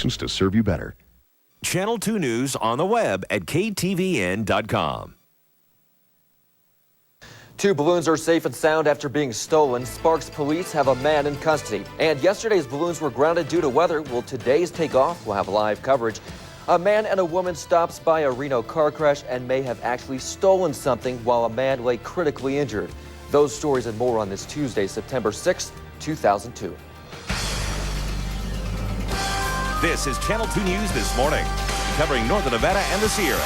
solutions to serve you better. Channel 2 News on the web at KTVN.com. 2 balloons are safe and sound after being stolen. Sparks police have a man in custody. And yesterday's balloons were grounded due to weather. Well, today's takeoff will have live coverage. A man and a woman stops by a Reno car crash and may have actually stolen something while a man lay critically injured. Those stories and more on this Tuesday, September 6th, 2002. This is Channel 2 News this morning, covering Northern Nevada and the Sierra.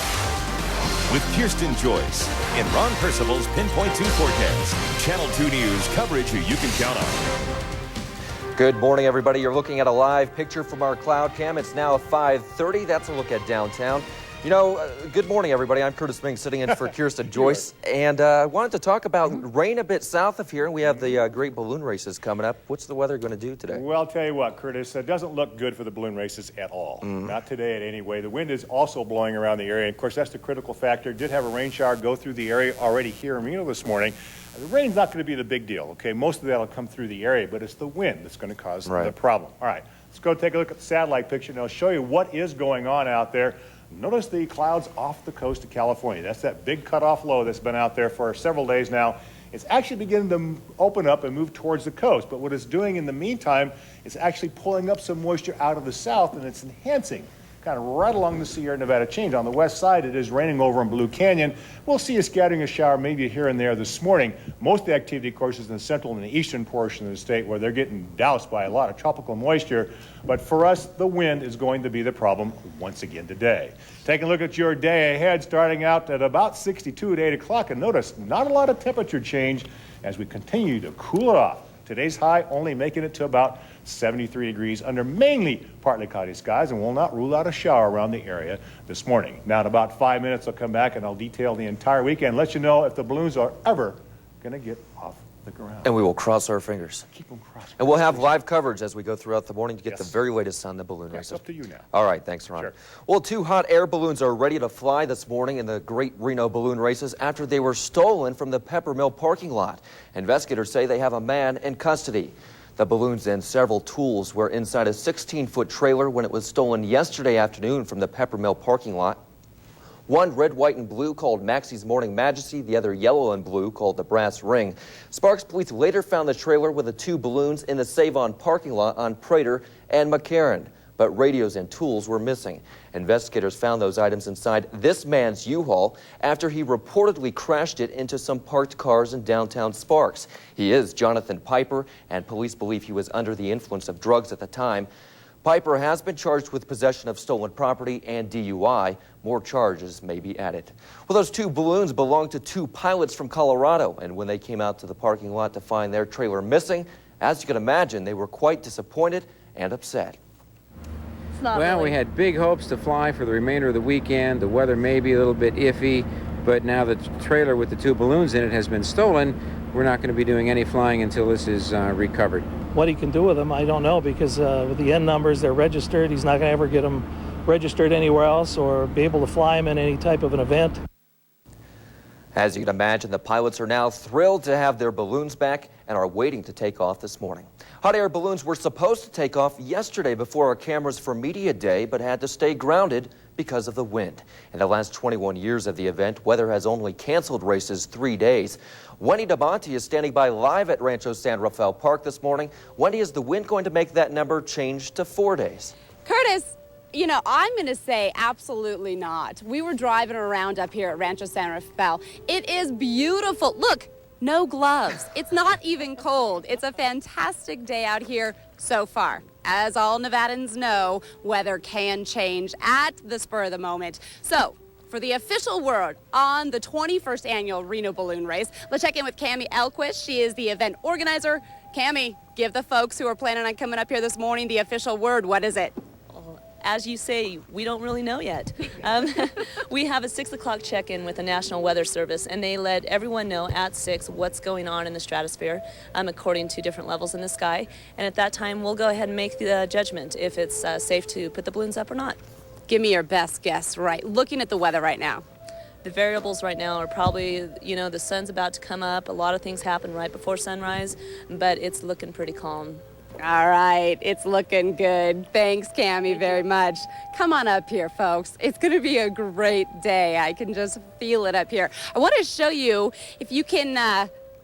With Kirsten Joyce in Ron Percival's Pinpoint 2 forecast. Channel 2 News coverage you can count on. Good morning, everybody. You're looking at a live picture from our cloud cam. It's now 5:30. That's a look at downtown. You know, good morning, everybody. I'm Kurtis Ming sitting in for Kirsten Joyce. And I wanted to talk about rain a bit south of here. And we have the great balloon races coming up. What's the weather going to do today? Well, I'll tell you what, Curtis, it doesn't look good for the balloon races at all. Not today at any way. The wind is also blowing around the area. And, of course, that's the critical factor. Did have a rain shower go through the area already here in Reno this morning. The rain's not going to be the big deal, okay? Most of that will come through the area, but it's the wind that's going to cause the problem. All right, let's go take a look at the satellite picture, and I'll show you what is going on out there. Notice the clouds off the coast of California. That's that big cutoff low that's been out there for several days now. It's actually beginning to open up and move towards the coast, but what it's doing in the meantime is actually pulling up some moisture out of the south, and it's enhancing kind of right along the Sierra Nevada chain. On the west side, it is raining over in Blue Canyon. We'll see a scattering of shower maybe here and there this morning. Most of the activity, of course, is in the central and the eastern portion of the state where they're getting doused by a lot of tropical moisture. But for us, the wind is going to be the problem once again today. Taking a look at your day ahead, starting out at about 62 at 8 o'clock. And notice, not a lot of temperature change as we continue to cool it off. Today's high only making it to about 73 degrees under mainly partly cloudy skies, and will not rule out a shower around the area this morning. Now in about 5 minutes I'll come back and I'll detail the entire weekend, let you know if the balloons are ever going to get off the ground. And we will cross our fingers. Keep them crossed. And we'll have live coverage as we go throughout the morning to get the very latest on the balloon races. It's up to you now. All right, thanks, Ron. Sure. Well, 2 hot air balloons are ready to fly this morning in the Great Reno balloon races after they were stolen from the Peppermill parking lot. Investigators say they have a man in custody. The balloons and several tools were inside a 16-foot trailer when it was stolen yesterday afternoon from the Peppermill parking lot. One red, white, and blue called Maxie's Morning Majesty, the other yellow and blue called the Brass Ring. Sparks police later found the trailer with the 2 balloons in the Save-On parking lot on Prater and McCarran, but radios and tools were missing. Investigators found those items inside this man's U-Haul after he reportedly crashed it into some parked cars in downtown Sparks. He is Jonathan Piper, and police believe he was under the influence of drugs at the time. Piper has been charged with possession of stolen property and DUI. More charges may be added. Well, those 2 balloons belonged to 2 pilots from Colorado, and when they came out to the parking lot to find their trailer missing, as you can imagine, they were quite disappointed and upset. Well, we had big hopes to fly for the remainder of the weekend. The weather may be a little bit iffy, but now the trailer with the 2 balloons in it has been stolen. We're not going to be doing any flying until this is recovered. What he can do with them, I don't know, because with the N numbers, they're registered. He's not going to ever get them registered anywhere else or be able to fly them in any type of an event. As you can imagine, the pilots are now thrilled to have their balloons back and are waiting to take off this morning. Hot air balloons were supposed to take off yesterday before our cameras for Media Day, but had to stay grounded because of the wind. In the last 21 years of the event, weather has only canceled races 3 days. Wendy Damonte is standing by live at Rancho San Rafael Park this morning. Wendy, is the wind going to make that number change to 4 days? Curtis, you know, I'm going to say absolutely not. We were driving around up here at Rancho San Rafael. It is beautiful. Look, no gloves. It's not even cold. It's a fantastic day out here so far. As all Nevadans know, weather can change at the spur of the moment. So, for the official word on the 21st annual Reno Balloon Race, let's check in with Cammie Elquist. She is the event organizer. Cammie, give the folks who are planning on coming up here this morning the official word. What is it? As you say, we don't really know yet. We have a 6 o'clock check-in with the National Weather Service, and they let everyone know at 6 what's going on in the stratosphere according to different levels in the sky. And at that time, we'll go ahead and make the judgment if it's safe to put the balloons up or not. Give me your best guess, right? Looking at the weather right now. The variables right now are probably, you know, the sun's about to come up. A lot of things happen right before sunrise, but it's looking pretty calm. All right, it's looking good. Thanks, Cammie, very much. Come on up here, folks. It's going to be a great day. I can just feel it up here. I want to show you, if you can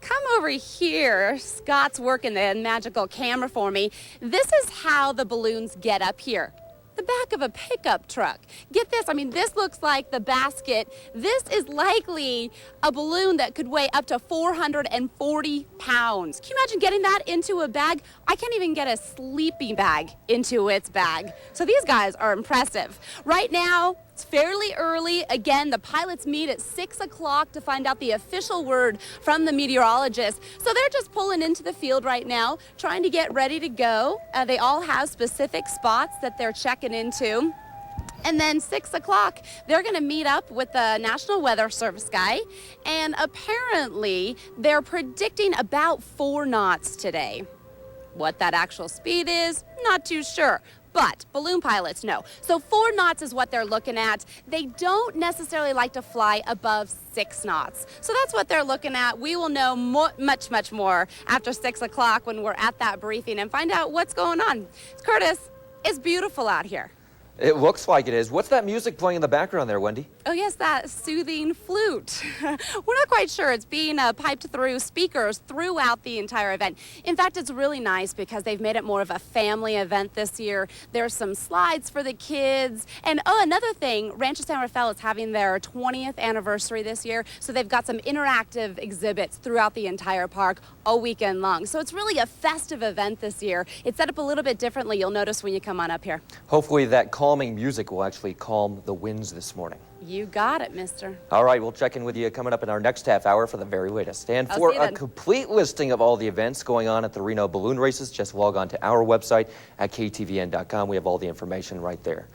come over here. Scott's working the magical camera for me. This is how the balloons get up here. The back of a pickup truck. Get this, I mean, this looks like the basket. This is likely a balloon that could weigh up to 440 pounds. Can you imagine getting that into a bag? I can't even get a sleeping bag into its bag. So these guys are impressive. Right now, it's fairly early. Again, the pilots meet at 6 o'clock to find out the official word from the meteorologist. So they're just pulling into the field right now, trying to get ready to go. They all have specific spots that they're checking into. And then 6 o'clock, they're going to meet up with the National Weather Service guy. And apparently, they're predicting about 4 knots today. What that actual speed is, not too sure. But balloon pilots know. So 4 knots is what they're looking at. They don't necessarily like to fly above 6 knots. So that's what they're looking at. We will know much more after 6 o'clock when we're at that briefing and find out what's going on. Kurtis, it's beautiful out here. It looks like it is. What's that music playing in the background there, Wendy? Oh, yes, that soothing flute. We're not quite sure. It's being piped through speakers throughout the entire event. In fact, it's really nice because they've made it more of a family event this year. There's some slides for the kids. And, oh, another thing, Rancho San Rafael is having their 20th anniversary this year, so they've got some interactive exhibits throughout the entire park all weekend long. So it's really a festive event this year. It's set up a little bit differently, you'll notice when you come on up here. Hopefully that calming music will actually calm the winds this morning. You got it, mister. All right, we'll check in with you coming up in our next half hour for the very latest. And for a complete listing of all the events going on at the Reno balloon races, just log on to our website at ktvn.com. We have all the information right there.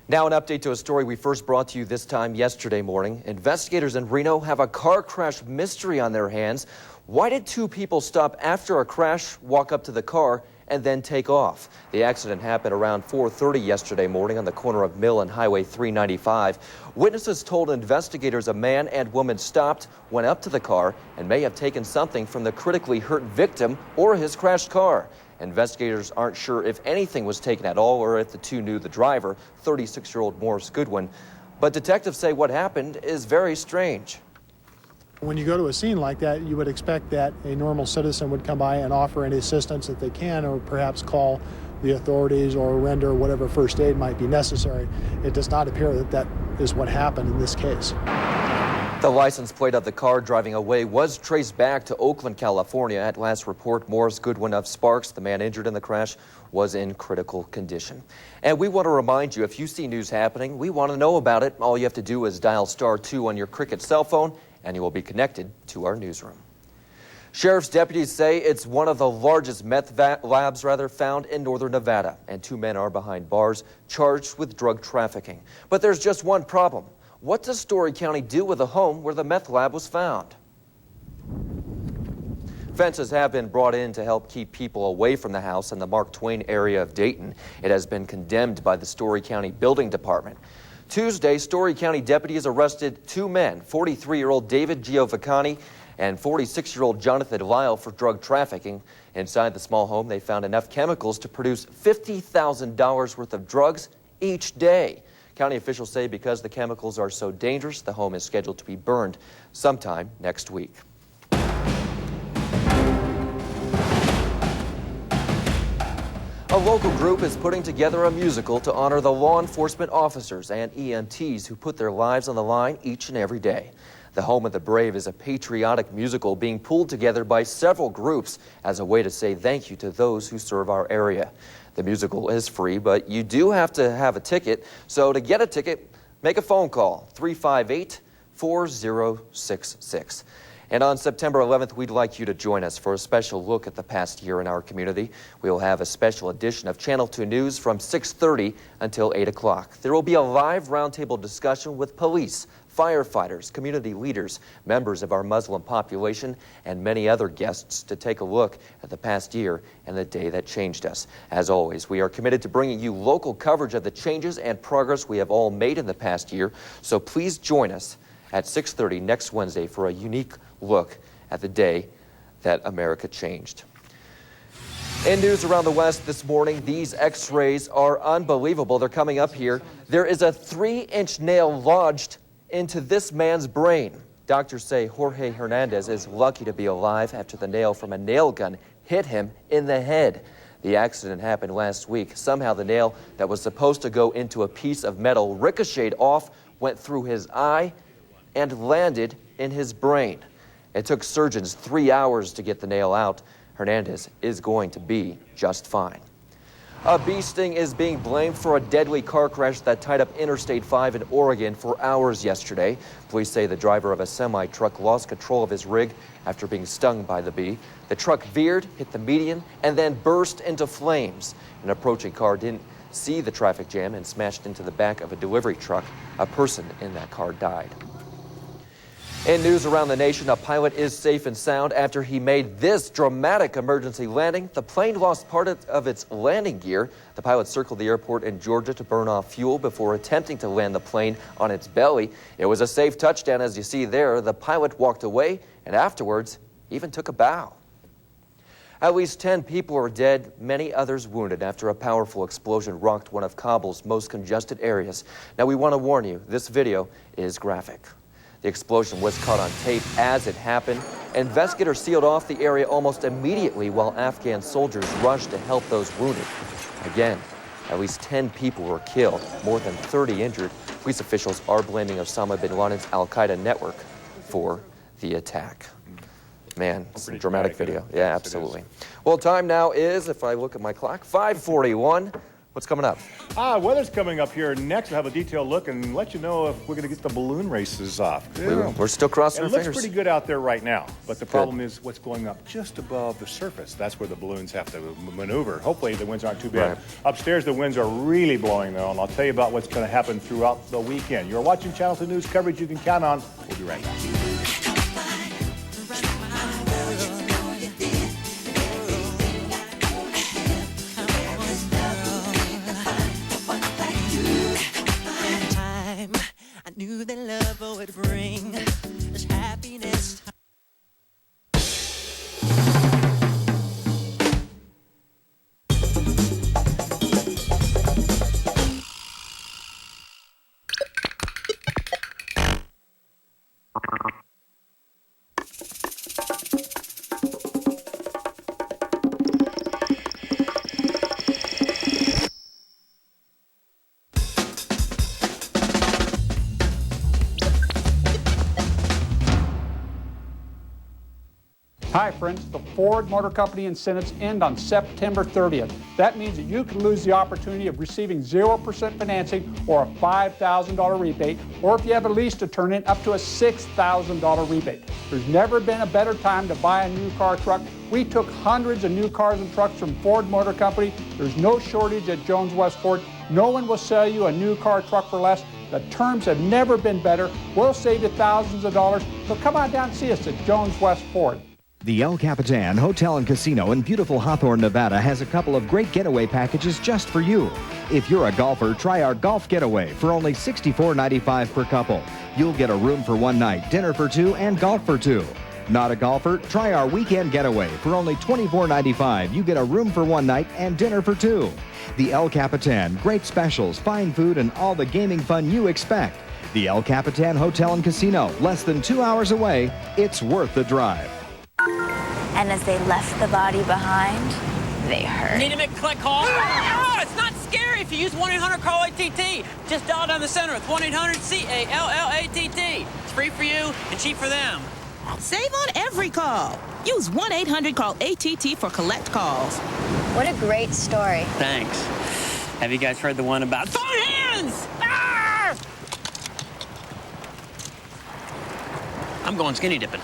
Now an update to a story we first brought to you this time yesterday morning. Investigators in Reno have a car crash mystery on their hands. Why did 2 people stop after a crash, walk up to the car, and then take off? The accident happened around 4:30 yesterday morning on the corner of Mill and Highway 395. Witnesses told investigators a man and woman stopped, went up to the car, and may have taken something from the critically hurt victim or his crashed car. Investigators aren't sure if anything was taken at all or if the 2 knew the driver, 36-year-old Morris Goodwin. But detectives say what happened is very strange. When you go to a scene like that, you would expect that a normal citizen would come by and offer any assistance that they can, or perhaps call the authorities or render whatever first aid might be necessary. It does not appear that that is what happened in this case. The license plate of the car driving away was traced back to Oakland, California. At last report, Morris Goodwin of Sparks, the man injured in the crash, was in critical condition. And we want to remind you, if you see news happening, we want to know about it. All you have to do is dial *2 on your Cricket cell phone, and you will be connected to our newsroom. Sheriff's deputies say it's one of the largest meth labs found in northern Nevada, and 2 men are behind bars charged with drug trafficking. But there's just one problem. What does Story County do with the home where the meth lab was found? Fences have been brought in to help keep people away from the house in the Mark Twain area of Dayton. It has been condemned by the Story County Building Department. Tuesday, Story County deputies arrested 2 men, 43-year-old David Giovacani and 46-year-old Jonathan Lyle, for drug trafficking. Inside the small home, they found enough chemicals to produce $50,000 worth of drugs each day. County officials say because the chemicals are so dangerous, the home is scheduled to be burned sometime next week. A local group is putting together a musical to honor the law enforcement officers and EMTs who put their lives on the line each and every day. The Home of the Brave is a patriotic musical being pulled together by several groups as a way to say thank you to those who serve our area. The musical is free, but you do have to have a ticket. So to get a ticket, make a phone call, 358-4066. And on September 11th, we'd like you to join us for a special look at the past year in our community. We'll have a special edition of Channel 2 News from 6:30 until 8 o'clock. There will be a live roundtable discussion with police, firefighters, community leaders, members of our Muslim population, and many other guests to take a look at the past year and the day that changed us. As always, we are committed to bringing you local coverage of the changes and progress we have all made in the past year. So please join us at 6:30 next Wednesday for a unique look at the day that America changed. In news around the West this morning, these x-rays are unbelievable. They're coming up here. There is a 3-inch nail lodged into this man's brain. Doctors say Jorge Hernandez is lucky to be alive after the nail from a nail gun hit him in the head. The accident happened last week. Somehow the nail that was supposed to go into a piece of metal ricocheted off, went through his eye, and landed in his brain. It took surgeons 3 hours to get the nail out. Hernandez is going to be just fine. A bee sting is being blamed for a deadly car crash that tied up Interstate 5 in Oregon for hours yesterday. Police say the driver of a semi-truck lost control of his rig after being stung by the bee. The truck veered, hit the median, and then burst into flames. An approaching car didn't see the traffic jam and smashed into the back of a delivery truck. A person in that car died. In news around the nation, a pilot is safe and sound after he made this dramatic emergency landing. The plane lost part of its landing gear. The pilot circled the airport in Georgia to burn off fuel before attempting to land the plane on its belly. It was a safe touchdown, as you see there. The pilot walked away and afterwards even took a bow. At least 10 people are dead, many others wounded after a powerful explosion rocked one of Kabul's most congested areas. Now, we want to warn you, this video is graphic. The explosion was caught on tape as it happened. Investigators sealed off the area almost immediately while Afghan soldiers rushed to help those wounded. Again, at least 10 people were killed, more than 30 injured. Police officials are blaming Osama bin Laden's al-Qaeda network for the attack. Man, it's a dramatic video. Yeah, absolutely. Well, time now is, if I look at my clock, 5:41. What's coming up? Weather's coming up here next. We'll have a detailed look and let you know if we're going to get the balloon races off. We're still crossing our fingers. It looks pretty good out there right now, but the problem is what's going up just above the surface. That's where the balloons have to maneuver. Hopefully the winds aren't too bad. Right. Upstairs, the winds are really blowing, though, and I'll tell you about what's going to happen throughout the weekend. You're watching Channel 2 News coverage you can count on. We'll be right back. Knew that love would bring us happiness. Hi friends, the Ford Motor Company incentives end on September 30th. That means that you can lose the opportunity of receiving 0% financing or a $5,000 rebate, or if you have a lease to turn in, up to a $6,000 rebate. There's never been a better time to buy a new car or truck. We took hundreds of new cars and trucks from Ford Motor Company. There's no shortage at Jones West Ford. No one will sell you a new car or truck for less. The terms have never been better. We'll save you thousands of dollars. So come on down and see us at Jones West Ford. The El Capitan Hotel and Casino in beautiful Hawthorne, Nevada has a couple of great getaway packages just for you. If you're a golfer, try our golf getaway for only $64.95 per couple. You'll get a room for one night, dinner for two, and golf for two. Not a golfer? Try our weekend getaway for only $24.95. You get a room for one night and dinner for two. The El Capitan, great specials, fine food, and all the gaming fun you expect. The El Capitan Hotel and Casino, less than 2 hours away. It's worth the drive. And as they left the body behind, they heard. Need a McClick call? Oh, it's not scary if you use 1-800-CALL-ATT. Just dial down the center with 1-800-CALLATT. It's free for you and cheap for them. Save on every call. Use 1-800-CALL-ATT for collect calls. What a great story. Thanks. Have you guys heard the one about phone hands? Ah! I'm going skinny dipping.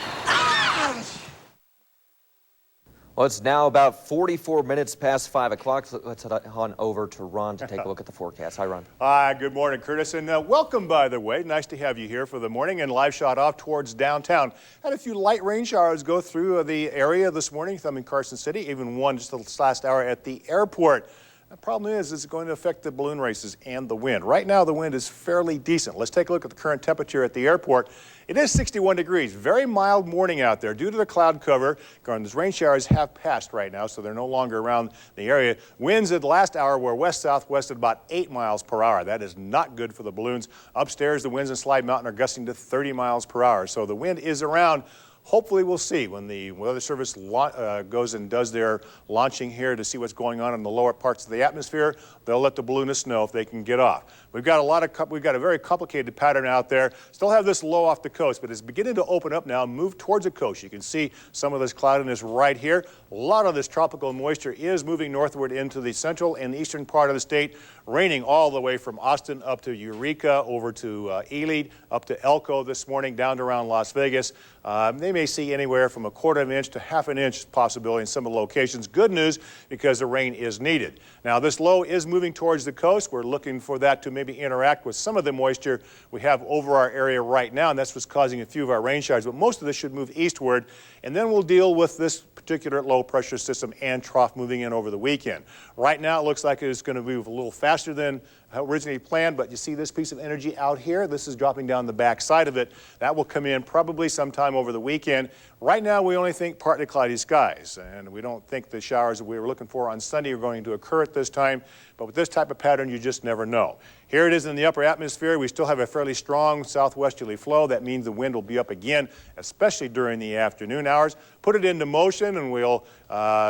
Well, it's now about 44 minutes past 5 o'clock. Let's head on over to Ron to take a look at the forecast. Hi, Ron. Hi, good morning, Curtis, and welcome, by the way. Nice to have you here for the morning and live shot off towards downtown. Had a few light rain showers go through the area this morning, some in Carson City, even one just this last hour at the airport. The problem is it's going to affect the balloon races and the wind. Right now, the wind is fairly decent. Let's take a look at the current temperature at the airport. It is 61 degrees. Very mild morning out there due to the cloud cover. These rain showers have passed right now, so they're no longer around the area. Winds at the last hour were west-southwest at about 8 miles per hour. That is not good for the balloons. Upstairs, the winds in Slide Mountain are gusting to 30 miles per hour, so the wind is around. Hopefully we'll see when the Weather Service goes and does their launching here to see what's going on in the lower parts of the atmosphere. They'll let the balloonists know if they can get off. We've got a very complicated pattern out there. Still have this low off the coast, but it's beginning to open up now and move towards the coast. You can see some of this cloudiness right here. A lot of this tropical moisture is moving northward into the central and eastern part of the state, raining all the way from Austin up to Eureka, over to Ely, up to Elko this morning, down to around Las Vegas. They may see anywhere from 1/4 of an inch to 1/2 an inch possibility in some of the locations. Good news, because the rain is needed. Now, this low is moving towards the coast. We're looking for that to maybe interact with some of the moisture we have over our area right now, and that's what's causing a few of our rain showers. But most of this should move eastward, and then we'll deal with this particular low pressure system and trough moving in over the weekend. Right now, it looks like it's going to move a little faster than originally planned, but you see this piece of energy out here? This is dropping down the back side of it. That will come in probably sometime over the weekend. Right now, we only think partly cloudy skies, and we don't think the showers that we were looking for on Sunday are going to occur at this time. But with this type of pattern, you just never know. Here it is in the upper atmosphere. We still have a fairly strong southwesterly flow. That means the wind will be up again, especially during the afternoon hours. Put it into motion, and we'll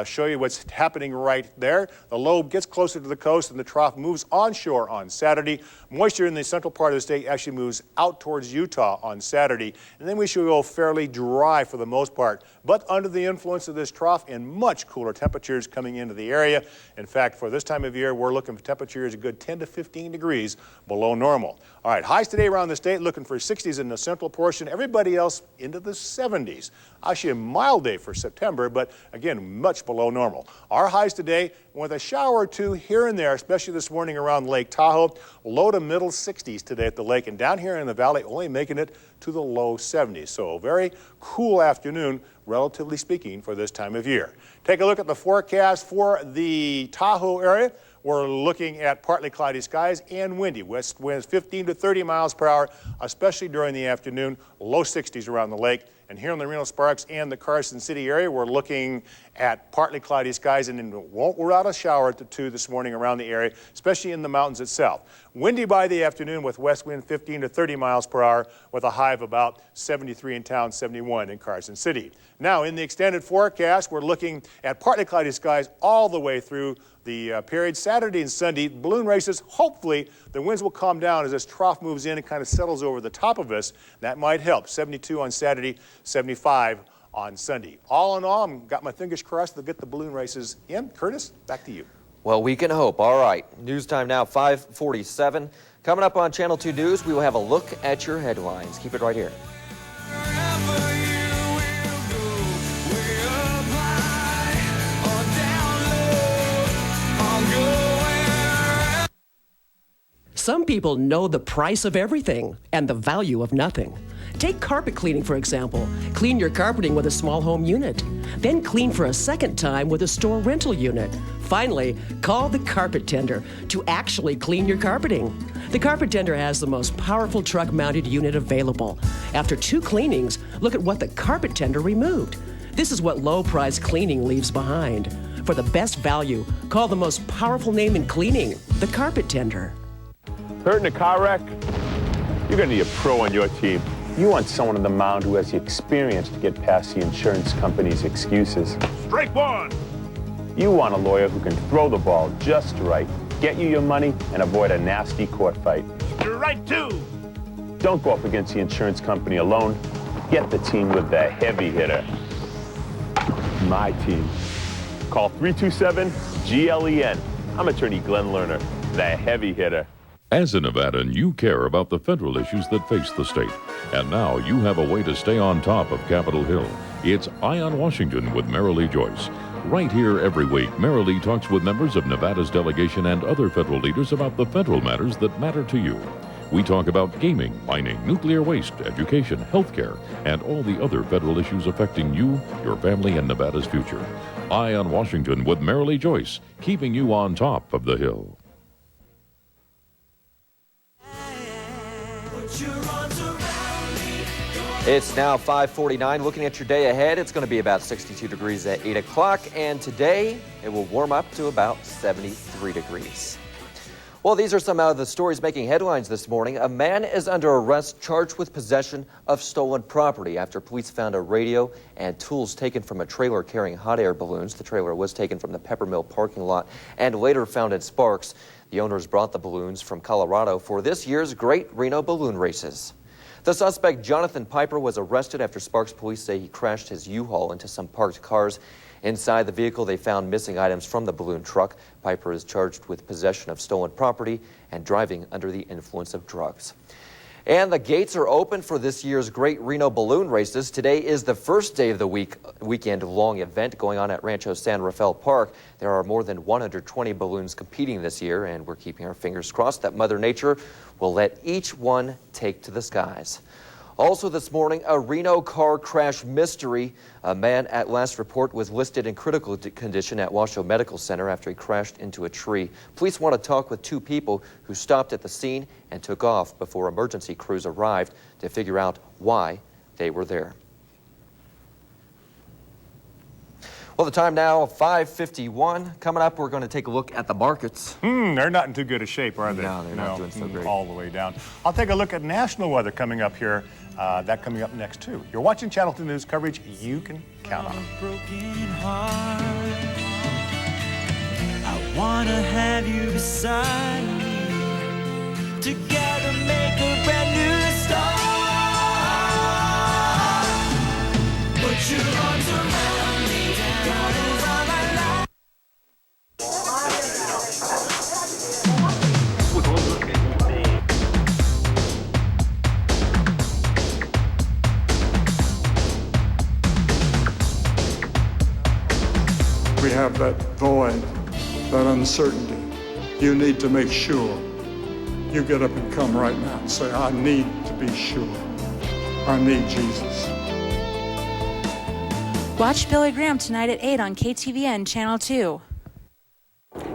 show you what's happening right there. The low gets closer to the coast, and the trough moves onshore on Saturday. Moisture in the central part of the state actually moves out towards Utah on Saturday, and then we should go fairly dry for the most part, but under the influence of this trough and much cooler temperatures coming into the area. In fact, for this time of year, we're looking for temperatures a good 10 to 15 degrees below normal. All right, highs today around the state, looking for 60s in the central portion. Everybody else into the 70s. Actually a mild day for September, but again, much below normal. Our highs today, with a shower or two here and there, especially this morning around Lake Tahoe, low to middle 60s today at the lake, and down here in the valley, only making it to the low 70s. So a very cool afternoon, relatively speaking, for this time of year. Take a look at the forecast for the Tahoe area. We're looking at partly cloudy skies and windy. West winds 15 to 30 miles per hour, especially during the afternoon, low 60s around the lake. And here in the Reno Sparks and the Carson City area, we're looking at partly cloudy skies, and won't rule out a shower at the 2 this morning around the area, especially in the mountains itself. Windy by the afternoon with west wind 15 to 30 miles per hour with a high of about 73 in town, 71 in Carson City. Now, in the extended forecast, we're looking at partly cloudy skies all the way through the period. Saturday and Sunday, balloon races, hopefully the winds will calm down as this trough moves in and kind of settles over the top of us. That might help. 72 on Saturday, 75 on Sunday. All in all, I've got my fingers crossed to get the balloon races in. Curtis, back to you. Well, we can hope. All right. News time now, 5:47. Coming up on Channel 2 News, we will have a look at your headlines. Keep it right here. Some people know the price of everything and the value of nothing. Take carpet cleaning, for example. Clean your carpeting with a small home unit. Then clean for a second time with a store rental unit. Finally, call the carpet tender to actually clean your carpeting. The carpet tender has the most powerful truck-mounted unit available. After 2 cleanings, look at what the carpet tender removed. This is what low-price cleaning leaves behind. For the best value, call the most powerful name in cleaning, the carpet tender. Hurt in a car wreck? You're going to need a pro on your team. You want someone on the mound who has the experience to get past the insurance company's excuses. Strike one! You want a lawyer who can throw the ball just right, get you your money, and avoid a nasty court fight. Strike two! Don't go up against the insurance company alone. Get the team with the heavy hitter. My team. Call 327-GLEN. I'm attorney Glenn Lerner, the heavy hitter. As a Nevadan, you care about the federal issues that face the state. And now you have a way to stay on top of Capitol Hill. It's Eye on Washington with Marilee Joyce. Right here every week, Marilee talks with members of Nevada's delegation and other federal leaders about the federal matters that matter to you. We talk about gaming, mining, nuclear waste, education, healthcare, and all the other federal issues affecting you, your family, and Nevada's future. Eye on Washington with Marilee Joyce, keeping you on top of the Hill. It's now 5:49. Looking at your day ahead, it's going to be about 62 degrees at 8 o'clock, and today it will warm up to about 73 degrees. Well, these are some of the stories making headlines this morning. A man is under arrest charged with possession of stolen property after police found a radio and tools taken from a trailer carrying hot air balloons. The trailer was taken from the Peppermill parking lot and later found in Sparks. The owners brought the balloons from Colorado for this year's Great Reno Balloon Races. The suspect, Jonathan Piper, was arrested after Sparks police say he crashed his U-Haul into some parked cars. Inside the vehicle, they found missing items from the balloon truck. Piper is charged with possession of stolen property and driving under the influence of drugs. And the gates are open for this year's Great Reno Balloon Races. Today is the first day of the weekend-long event going on at Rancho San Rafael Park. There are more than 120 balloons competing this year, and we're keeping our fingers crossed that Mother Nature will let each one take to the skies. Also this morning, a Reno car crash mystery. A man at last report was listed in critical condition at Washoe Medical Center after he crashed into a tree. Police want to talk with two people who stopped at the scene and took off before emergency crews arrived to figure out why they were there. Well, the time now, 5:51. Coming up, we're going to take a look at the markets. They're not in too good a shape, are they? No, they're not doing so great. All the way down. I'll take a look at national weather coming up here. That coming up next, too. You're watching Channel 2 News coverage you can count on. Broken heart. I want to have you beside me. Together make a brand new start. Put your arms around me. God is all I like. We have that void, that uncertainty. You need to make sure you get up and come right now and say, I need to be sure. I need Jesus. Watch Billy Graham tonight at 8 on KTVN Channel 2.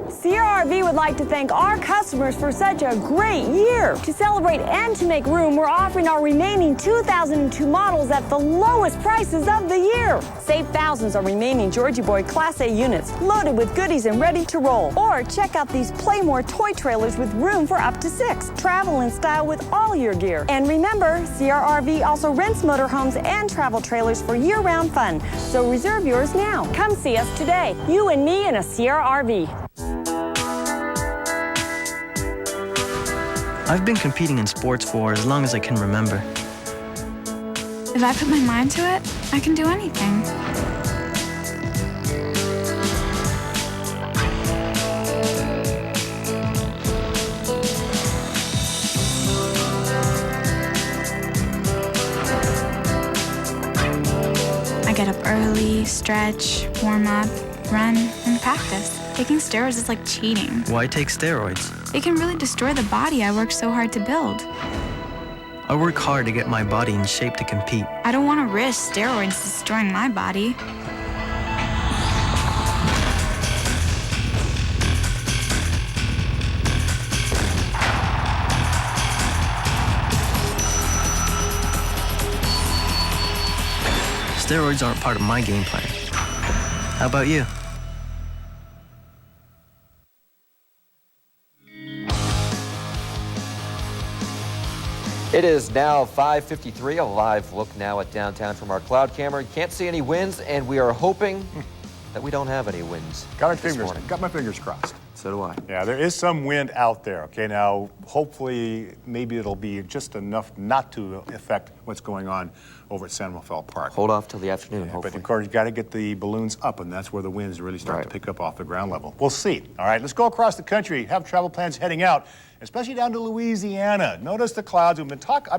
Sierra RV would like to thank our customers for such a great year. To celebrate and to make room, we're offering our remaining 2002 models at the lowest prices of the year. Save thousands on remaining Georgie Boy Class A units, loaded with goodies and ready to roll. Or check out these Playmore toy trailers with room for up to 6. Travel in style with all your gear. And remember, Sierra RV also rents motorhomes and travel trailers for year-round fun. So reserve yours now. Come see us today. You and me in a Sierra RV. I've been competing in sports for as long as I can remember. If I put my mind to it, I can do anything. I get up early, stretch, warm up, run, and practice. Taking steroids is like cheating. Why take steroids? It can really destroy the body I worked so hard to build. I work hard to get my body in shape to compete. I don't want to risk steroids destroying my body. Steroids aren't part of my game plan. How about you? It is now 5:53, a live look now at downtown from our cloud camera. You can't see any winds, and we are hoping that we don't have any winds. Got my fingers crossed. So do I. Yeah, there is some wind out there, okay? Now, hopefully, maybe it'll be just enough not to affect what's going on over at San Rafael Park. Hold off till the afternoon, hopefully. But, of course, you got to get the balloons up, and that's where the winds really start to pick up off the ground level. We'll see. All right, let's go across the country, have travel plans heading out, especially down to Louisiana. Notice the clouds. I've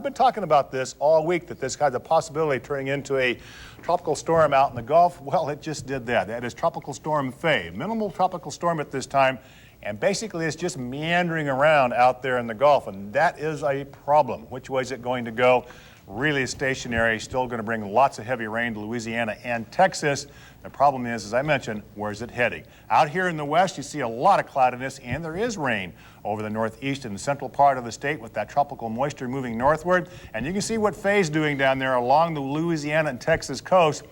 been talking about this all week, that this has the possibility of turning into a tropical storm out in the Gulf. Well, it just did that. That is Tropical Storm Faye. Minimal tropical storm at this time, and basically it's just meandering around out there in the Gulf, and that is a problem. Which way is it going to go? Really stationary, still going to bring lots of heavy rain to Louisiana and Texas. The problem is, as I mentioned, where's it heading? Out here in the west, you see a lot of cloudiness, and there is rain over the northeast and the central part of the state with that tropical moisture moving northward. And you can see what Faye's doing down there along the Louisiana and Texas coast.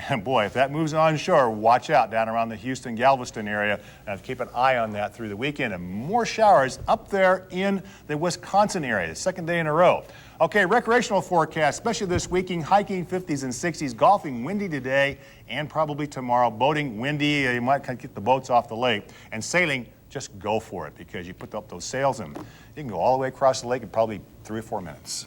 And boy, if that moves onshore, watch out down around the Houston, Galveston area. Keep an eye on that through the weekend. And more showers up there in the Wisconsin area, the second day in a row. Okay, recreational forecast, especially this weekend, hiking 50s and 60s, golfing windy today and probably tomorrow. Boating windy, you might kind of get the boats off the lake. And sailing, just go for it because you put up those sails and you can go all the way across the lake in probably 3 or 4 minutes.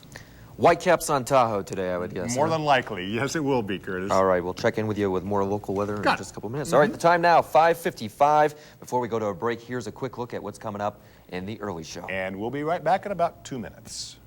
Whitecaps on Tahoe today, I would guess. More than likely. Yes, it will be, Curtis. All right, we'll check in with you with more local weather in just a couple minutes. All right, the time now, 5:55. Before we go to a break, here's a quick look at what's coming up in the early show. And we'll be right back in about 2 minutes.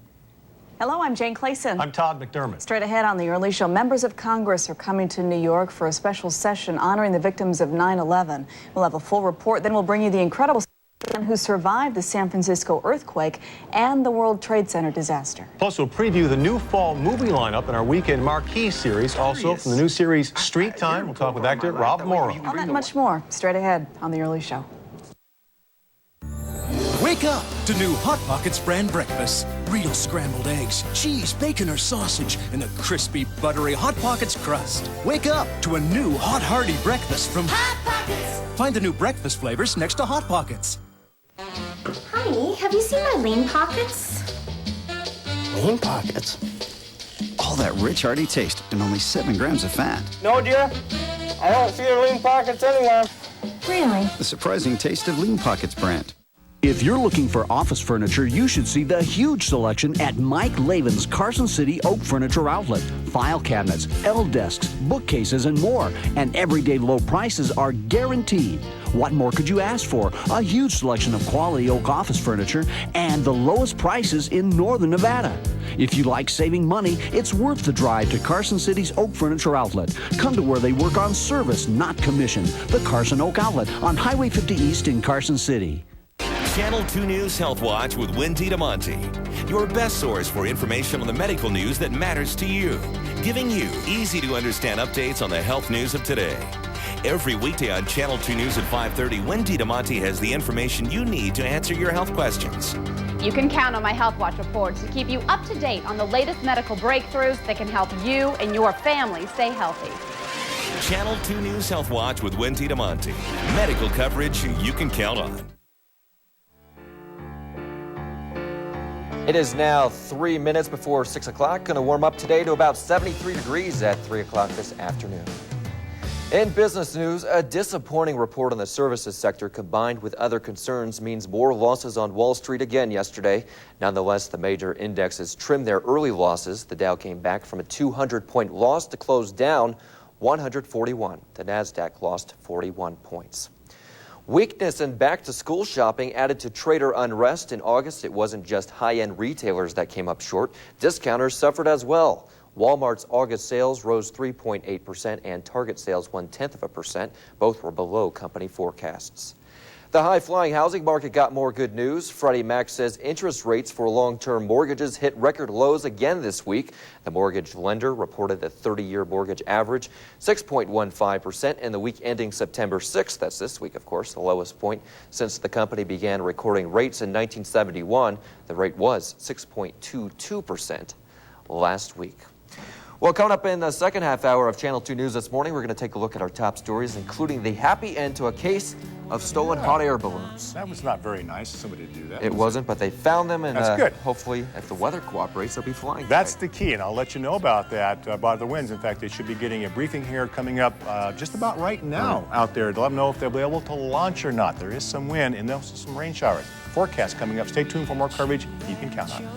Hello, I'm Jane Clayson. I'm Todd McDermott. Straight ahead on the early show, members of Congress are coming to New York for a special session honoring the victims of 9/11. We'll have a full report, then we'll bring you the incredible man who survived the San Francisco earthquake and the World Trade Center disaster. Plus, we'll preview the new fall movie lineup in our weekend marquee series. Also, from the new series Street Time, we'll talk with actor Rob Morrow. All that and much more straight ahead on the early show. Wake up to new Hot Pockets brand breakfast. Real scrambled eggs, cheese, bacon, or sausage, and a crispy, buttery Hot Pockets crust. Wake up to a new hot, hearty breakfast from Hot Pockets. Find the new breakfast flavors next to Hot Pockets. Honey, have you seen my lean pockets? Lean pockets? All that rich, hearty taste and only 7 grams of fat. No, dear. I don't see your lean pockets anywhere. Really? The surprising taste of Lean Pockets brand. If you're looking for office furniture, you should see the huge selection at Mike Lavin's Carson City Oak Furniture Outlet. File cabinets, L-desks, bookcases, and more. And everyday low prices are guaranteed. What more could you ask for? A huge selection of quality oak office furniture and the lowest prices in northern Nevada. If you like saving money, it's worth the drive to Carson City's Oak Furniture Outlet. Come to where they work on service, not commission. The Carson Oak Outlet on Highway 50 East in Carson City. Channel 2 News Health Watch with Wendy Damonte. Your best source for information on the medical news that matters to you. Giving you easy-to-understand updates on the health news of today. Every weekday on Channel 2 News at 5:30, Wendy Damonte has the information you need to answer your health questions. You can count on my Health Watch reports to keep you up to date on the latest medical breakthroughs that can help you and your family stay healthy. Channel 2 News Health Watch with Wendy Damonte. Medical coverage you can count on. It is now 3 minutes before 6 o'clock. Going to warm up today to about 73 degrees at 3 o'clock this afternoon. In business news, a disappointing report on the services sector combined with other concerns means more losses on Wall Street again yesterday. Nonetheless, the major indexes trimmed their early losses. The Dow came back from a 200-point loss to close down 141. The Nasdaq lost 41 points. Weakness in back-to-school shopping added to trader unrest in August. It wasn't just high-end retailers that came up short. Discounters suffered as well. Walmart's August sales rose 3.8% and Target sales 0.1%. Both were below company forecasts. The high-flying housing market got more good news. Freddie Mac says interest rates for long-term mortgages hit record lows again this week. The mortgage lender reported a 30-year mortgage average 6.15% in the week ending September 6th. That's this week, of course, the lowest point since the company began recording rates in 1971. The rate was 6.22% last week. Well, coming up in the second half hour of Channel 2 News this morning, we're going to take a look at our top stories, including the happy end to a case of stolen hot air balloons. That was not very nice of somebody to do that. It wasn't, but they found them, and that's good. Hopefully, if the weather cooperates, they'll be flying. That's the key, and I'll let you know about that by the winds. In fact, they should be getting a briefing here coming up just about right now out there to let them know if they'll be able to launch or not. There is some wind and also some rain showers. Forecast coming up. Stay tuned for more coverage you can count on.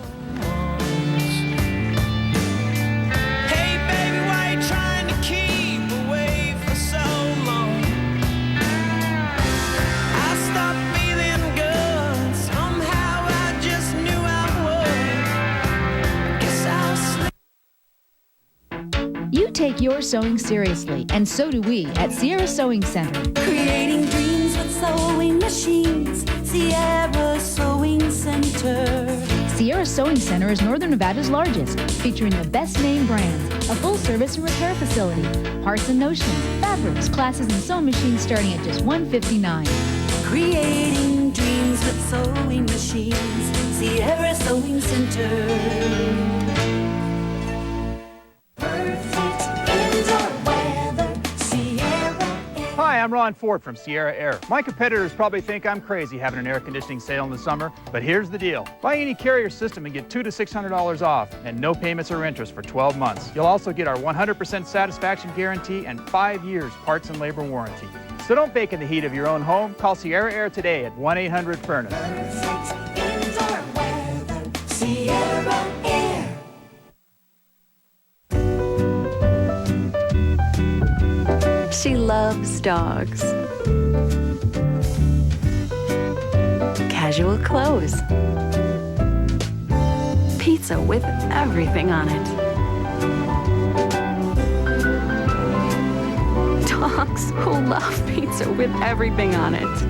You take your sewing seriously, and so do we at Sierra Sewing Center. Creating dreams with sewing machines, Sierra Sewing Center. Sierra Sewing Center is Northern Nevada's largest, featuring the best name brands, a full-service and repair facility, parts and notions, fabrics, classes, and sewing machines starting at just $159. Creating dreams with sewing machines, Sierra Sewing Center. Hi, I'm Ron Ford from Sierra Air. My competitors probably think I'm crazy having an air conditioning sale in the summer, but here's the deal. Buy any Carrier system and get $200 to $600 off and no payments or interest for 12 months. You'll also get our 100% satisfaction guarantee and 5 years parts and labor warranty. So don't bake in the heat of your own home. Call Sierra Air today at 1-800-FURNACE. Indoor weather, Sierra Air. She loves dogs. Casual clothes. Pizza with everything on it. Dogs who love pizza with everything on it.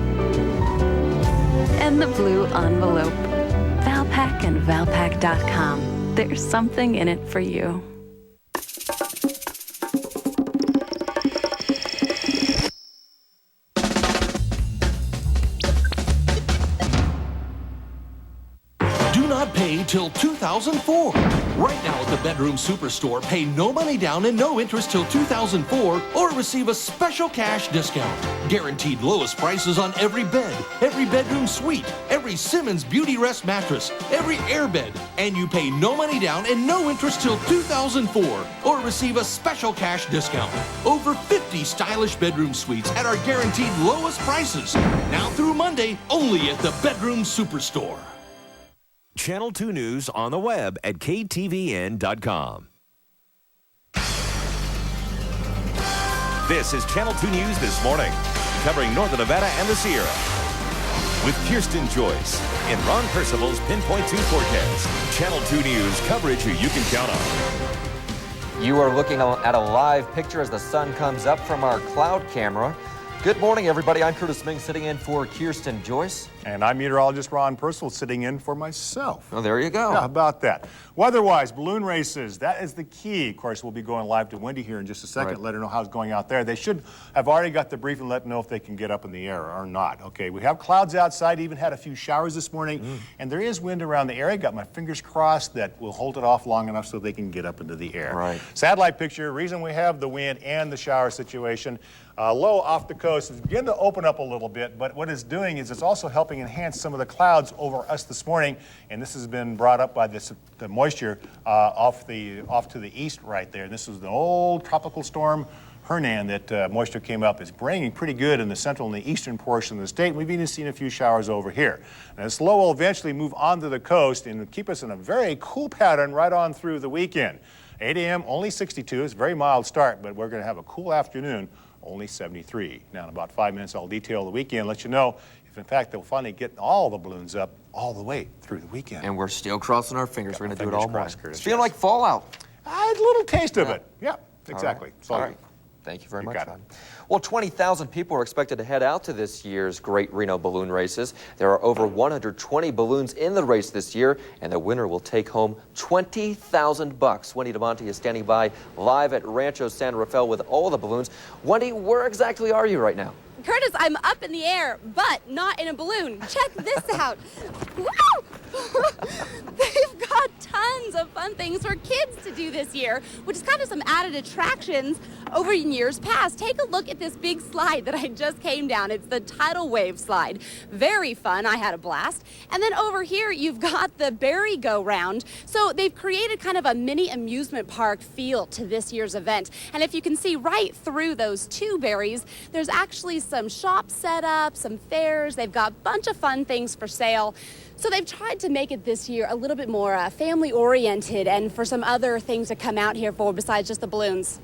And the blue envelope. Valpak and Valpak.com. There's something in it for you. Till 2004. Right now at the Bedroom Superstore, pay no money down and no interest till 2004 or receive a special cash discount. Guaranteed lowest prices on every bed, every bedroom suite, every Simmons Beauty Rest mattress, every airbed, and you pay no money down and no interest till 2004 or receive a special cash discount. Over 50 stylish bedroom suites at our guaranteed lowest prices. Now through Monday, only at the Bedroom Superstore. Channel 2 News on the web at KTVN.com. This is Channel 2 News this morning, covering Northern Nevada and the Sierra. With Kirsten Joyce and Ron Percival's Pinpoint 2 forecast. Channel 2 News coverage you can count on. You are looking at a live picture as the sun comes up from our cloud camera. Good morning, everybody. I'm Kurtis Ming, sitting in for Kirsten Joyce. And I'm meteorologist Ron Percival, sitting in for myself. Oh, there you go. Yeah, how about that? Weather-wise, balloon races, that is the key. Of course, we'll be going live to Wendy here in just a second, Right. let her know how it's going out there. They should have already got the brief and let them know if they can get up in the air or not. Okay, we have clouds outside, even had a few showers this morning, and there is wind around the area. Got my fingers crossed that we'll hold it off long enough so they can get up into the air. Right. Satellite picture, reason we have the wind and the shower situation, low off the coast is beginning to open up a little bit, but what it's doing is it's also helping enhance some of the clouds over us this morning, and this has been brought up by the moisture off to the east right there. This is the old tropical storm Hernan that moisture came up. It's bringing pretty good in the central and the eastern portion of the state. We've even seen a few showers over here. Now, this low will eventually move onto the coast and keep us in a very cool pattern right on through the weekend. 8 a.m. only 62. It's a very mild start, but we're going to have a cool afternoon. Only 73. Now, in about 5 minutes, I'll detail the weekend, let you know if, in fact, they'll finally get all the balloons up all the way through the weekend. And we're still crossing our fingers. We're going to do it all morning. Curtis, It's feeling like fallout. A little taste of it. Yeah, exactly. All right. Thank you very much, Ron. Well, 20,000 people are expected to head out to this year's Great Reno Balloon Races. There are over 120 balloons in the race this year, and the winner will take home $20,000. Wendy Damonte is standing by live at Rancho San Rafael with all the balloons. Wendy, where exactly are you right now? Curtis, I'm up in the air, but not in a balloon. Check this out. Woo! They've got tons of fun things for kids to do this year, which is kind of some added attractions over in years past. Take a look at this big slide that I just came down. It's the tidal wave slide. Very fun. I had a blast. And then over here, you've got the berry go round. So they've created kind of a mini amusement park feel to this year's event. And if you can see right through those two berries, there's actually some shops set up, some fairs. They've got a bunch of fun things for sale. So they've tried to make it this year a little bit more family-oriented and for some other things to come out here for besides just the balloons.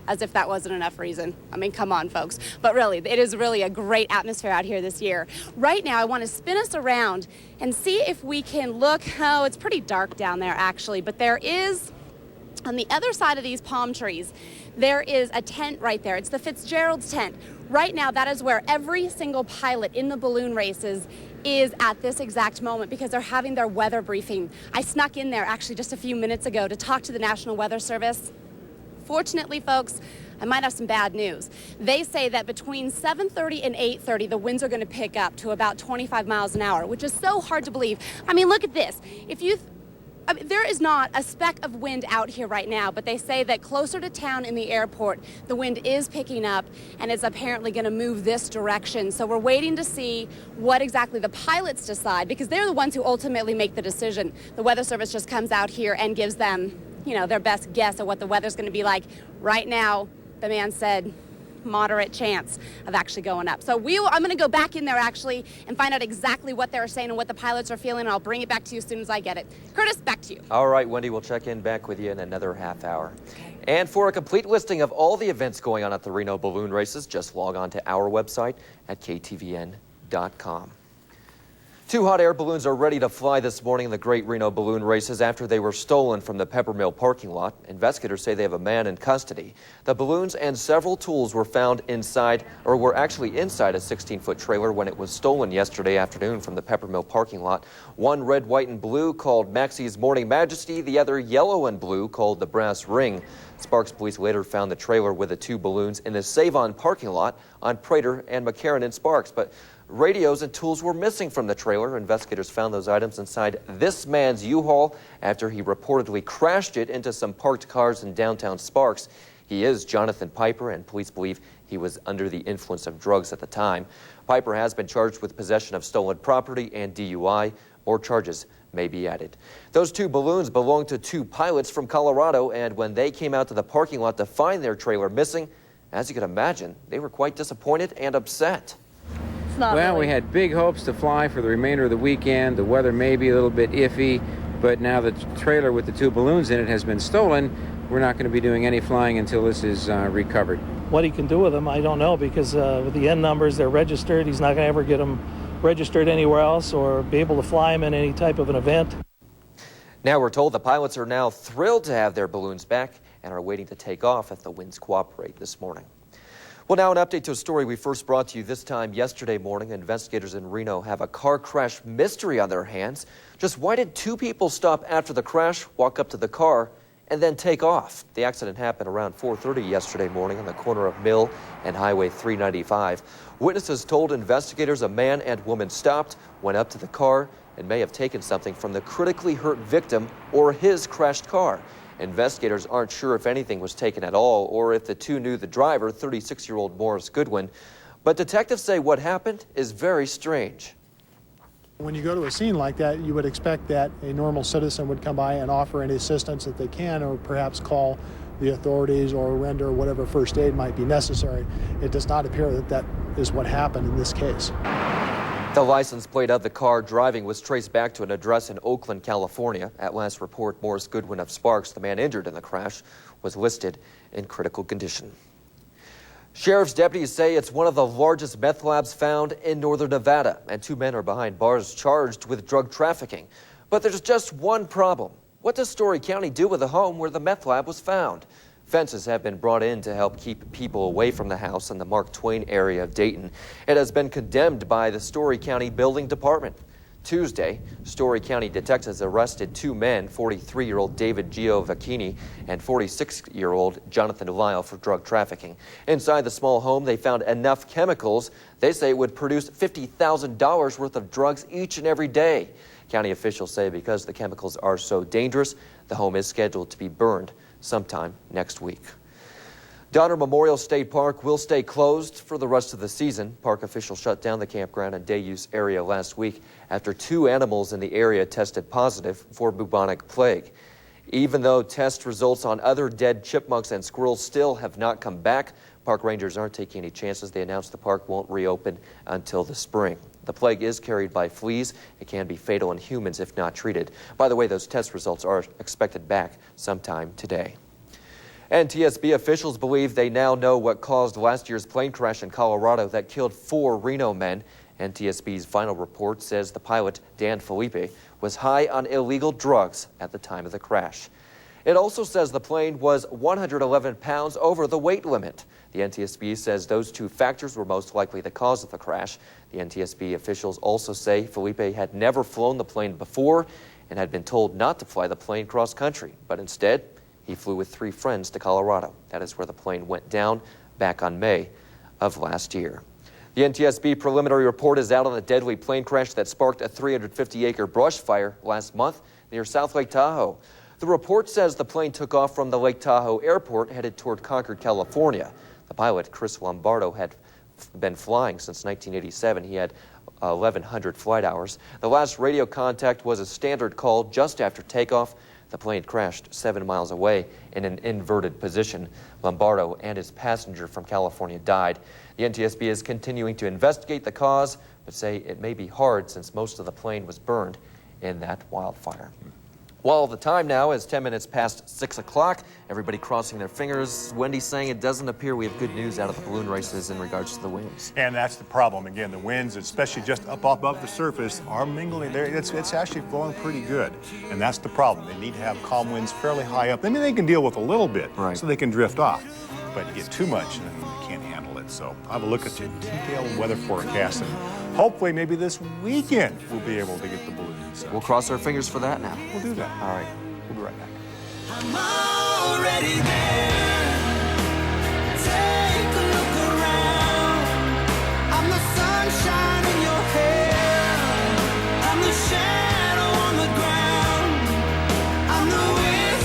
As if that wasn't enough reason. I mean, come on, folks. But really, it is really a great atmosphere out here this year. Right now, I want to spin us around and see if we can look. Oh, it's pretty dark down there, actually. But there is, on the other side of these palm trees, there is a tent right there. It's the Fitzgerald's tent. Right now, that is where every single pilot in the balloon races is at this exact moment because they're having their weather briefing. I snuck in there actually just a few minutes ago to talk to the National Weather Service. Fortunately, folks, I might have some bad news. They say that between 7:30 and 8:30, the winds are going to pick up to about 25 miles an hour, which is so hard to believe. I mean, look at this. There is not a speck of wind out here right now, but they say that closer to town in the airport, the wind is picking up and is apparently going to move this direction. So we're waiting to see what exactly the pilots decide because they're the ones who ultimately make the decision. The Weather Service just comes out here and gives them, their best guess of what the weather's going to be like. Right now, the man said moderate chance of actually going up. So I'm going to go back in there actually and find out exactly what they're saying and what the pilots are feeling, and I'll bring it back to you as soon as I get it. Curtis, back to you. All right, Wendy, we'll check in back with you in another half hour. Okay. And for a complete listing of all the events going on at the Reno balloon races, just log on to our website at KTVN.com. 2 hot air balloons are ready to fly this morning in the Great Reno balloon races after they were stolen from the Peppermill parking lot. Investigators say they have a man in custody. The balloons and several tools were found were actually inside a 16-foot trailer when it was stolen yesterday afternoon from the Peppermill parking lot. One red, white, and blue called Maxie's Morning Majesty, the other yellow and blue called the Brass Ring. Sparks police later found the trailer with the 2 balloons in the Save-On parking lot on Prater and McCarran and Sparks, but radios and tools were missing from the trailer. Investigators found those items inside this man's U-Haul after he reportedly crashed it into some parked cars in downtown Sparks. He is Jonathan Piper, and police believe he was under the influence of drugs at the time. Piper has been charged with possession of stolen property and DUI. More charges may be added. Those 2 balloons belong to 2 pilots from Colorado, and when they came out to the parking lot to find their trailer missing, as you can imagine, they were quite disappointed and upset. Well, we had big hopes to fly for the remainder of the weekend. The weather may be a little bit iffy, but now the trailer with the 2 balloons in it has been stolen. We're not going to be doing any flying until this is recovered. What he can do with them, I don't know, because with the N numbers, they're registered. He's not going to ever get them registered anywhere else or be able to fly them in any type of an event. Now we're told the pilots are now thrilled to have their balloons back and are waiting to take off if the winds cooperate this morning. Well, now an update to a story we first brought to you this time yesterday morning. Investigators in Reno have a car crash mystery on their hands. Just why did 2 people stop after the crash, walk up to the car, and then take off? The accident happened around 4:30 yesterday morning on the corner of Mill and Highway 395. Witnesses told investigators a man and woman stopped, went up to the car, and may have taken something from the critically hurt victim or his crashed car. Investigators aren't sure if anything was taken at all or if the 2 knew the driver, 36-year-old Morris Goodwin. But detectives say what happened is very strange. When you go to a scene like that, you would expect that a normal citizen would come by and offer any assistance that they can, or perhaps call the authorities or render whatever first aid might be necessary. It does not appear that that is what happened in this case. The license plate of the car driving was traced back to an address in Oakland, California. At last report, Morris Goodwin of Sparks, the man injured in the crash, was listed in critical condition. Sheriff's deputies say it's one of the largest meth labs found in northern Nevada, and 2 men are behind bars charged with drug trafficking. But there's just one problem. What does Story County do with the home where the meth lab was found? Fences have been brought in to help keep people away from the house in the Mark Twain area of Dayton. It has been condemned by the Story County Building Department. Tuesday, Story County detectives arrested 2 men, 43-year-old David Giovacchini and 46-year-old Jonathan Lyle, for drug trafficking. Inside the small home, they found enough chemicals they say would produce $50,000 worth of drugs each and every day. County officials say because the chemicals are so dangerous, the home is scheduled to be burned sometime next week. Donner Memorial State Park will stay closed for the rest of the season. Park officials shut down the campground and day-use area last week after 2 animals in the area tested positive for bubonic plague. Even though test results on other dead chipmunks and squirrels still have not come back, park rangers aren't taking any chances. They announced the park won't reopen until the spring. The plague is carried by fleas. It can be fatal in humans if not treated. By the way, those test results are expected back sometime today. NTSB officials believe they now know what caused last year's plane crash in Colorado that killed 4 Reno men. NTSB's final report says the pilot, Dan Felipe, was high on illegal drugs at the time of the crash. It also says the plane was 111 pounds over the weight limit. The NTSB says those two factors were most likely the cause of the crash. The NTSB officials also say Felipe had never flown the plane before and had been told not to fly the plane cross country, but instead he flew with 3 friends to Colorado. That is where the plane went down back on May of last year. The NTSB preliminary report is out on the deadly plane crash that sparked a 350-acre brush fire last month near South Lake Tahoe. The report says the plane took off from the Lake Tahoe airport headed toward Concord, California. The pilot, Chris Lombardo, had been flying since 1987. He had 1,100 flight hours. The last radio contact was a standard call just after takeoff. The plane crashed 7 miles away in an inverted position. Lombardo and his passenger from California died. The NTSB is continuing to investigate the cause, but say it may be hard since most of the plane was burned in that wildfire. Well, the time now is 10 minutes past 6 o'clock. Everybody crossing their fingers. Wendy's saying it doesn't appear we have good news out of the balloon races in regards to the winds. And that's the problem. Again, the winds, especially just up above the surface, are mingling there. It's actually blowing pretty good. And that's the problem. They need to have calm winds fairly high up. I mean, they can deal with a little bit, so they can drift off. But you get too much, and then you can't handle it. So I'll have a look at the detailed weather forecast. And hopefully, maybe this weekend, we'll be able to get the balloons. We'll cross our fingers for that now. We'll do that. All right. We'll be right back. I'm already there. Take a look around. I'm the sunshine in your hair. I'm the shadow on the ground. I'm the wind.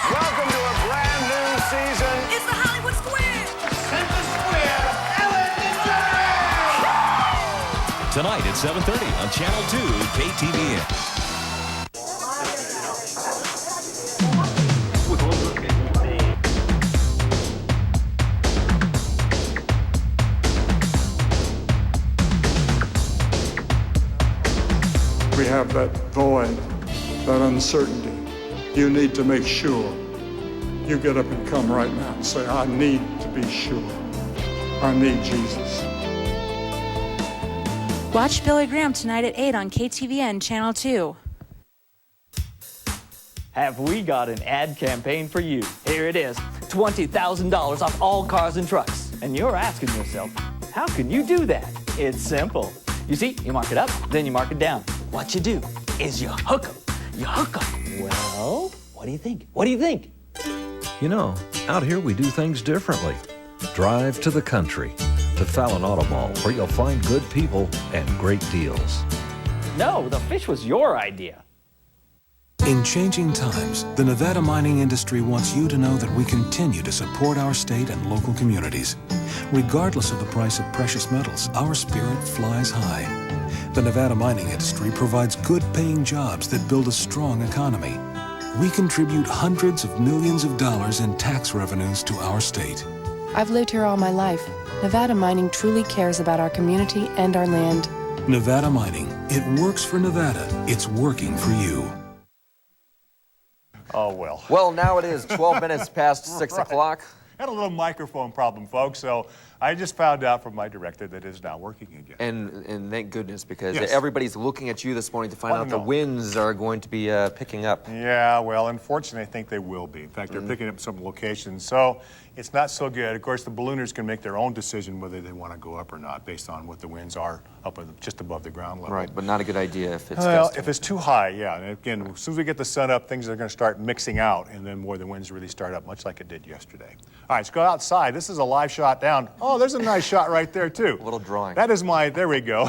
Welcome to a brand new season. It's the Hollywood Square. Center Square, Ellen DeGeneres. Tonight at 7:30 on Channel 2 KTVN. We have that void, that uncertainty. You need to make sure you get up and come right now and say, I need to be sure. I need Jesus. Watch Billy Graham tonight at 8 on KTVN Channel 2. Have we got an ad campaign for you? Here it is, $20,000 off all cars and trucks. And you're asking yourself, how can you do that? It's simple. You see, you mark it up, then you mark it down. What you do is you hook them. You hook them. Well, what do you think? What do you think? You know, out here we do things differently. Drive to the country, to Fallon Auto Mall, where you'll find good people and great deals. No, the fish was your idea. In changing times, the Nevada mining industry wants you to know that we continue to support our state and local communities. Regardless of the price of precious metals, our spirit flies high. The Nevada mining industry provides good-paying jobs that build a strong economy. We contribute hundreds of millions of dollars in tax revenues to our state. I've lived here all my life. Nevada mining truly cares about our community and our land. Nevada mining. It works for Nevada. It's working for you. Oh, well. Well, now it is 12 minutes past 6 o'clock. Had a little microphone problem, folks, so I just found out from my director that it is now working again. And thank goodness, because Yes. everybody's looking at you this morning to find Wanna out the know. winds are going to be picking up. Yeah, well, unfortunately, I think they will be. In fact, they're picking up some locations, so it's not so good. Of course, the ballooners can make their own decision whether they want to go up or not based on what the winds are up just above the ground level. Right, but not a good idea if it's Well, gusting. if it's too high, yeah. And again, as soon as we get the sun up, things are going to start mixing out, and then more the winds really start up, much like it did yesterday. All right, let's go outside. This is a live shot down. Oh, there's a nice shot right there, too. A little drawing. That is my, there we go.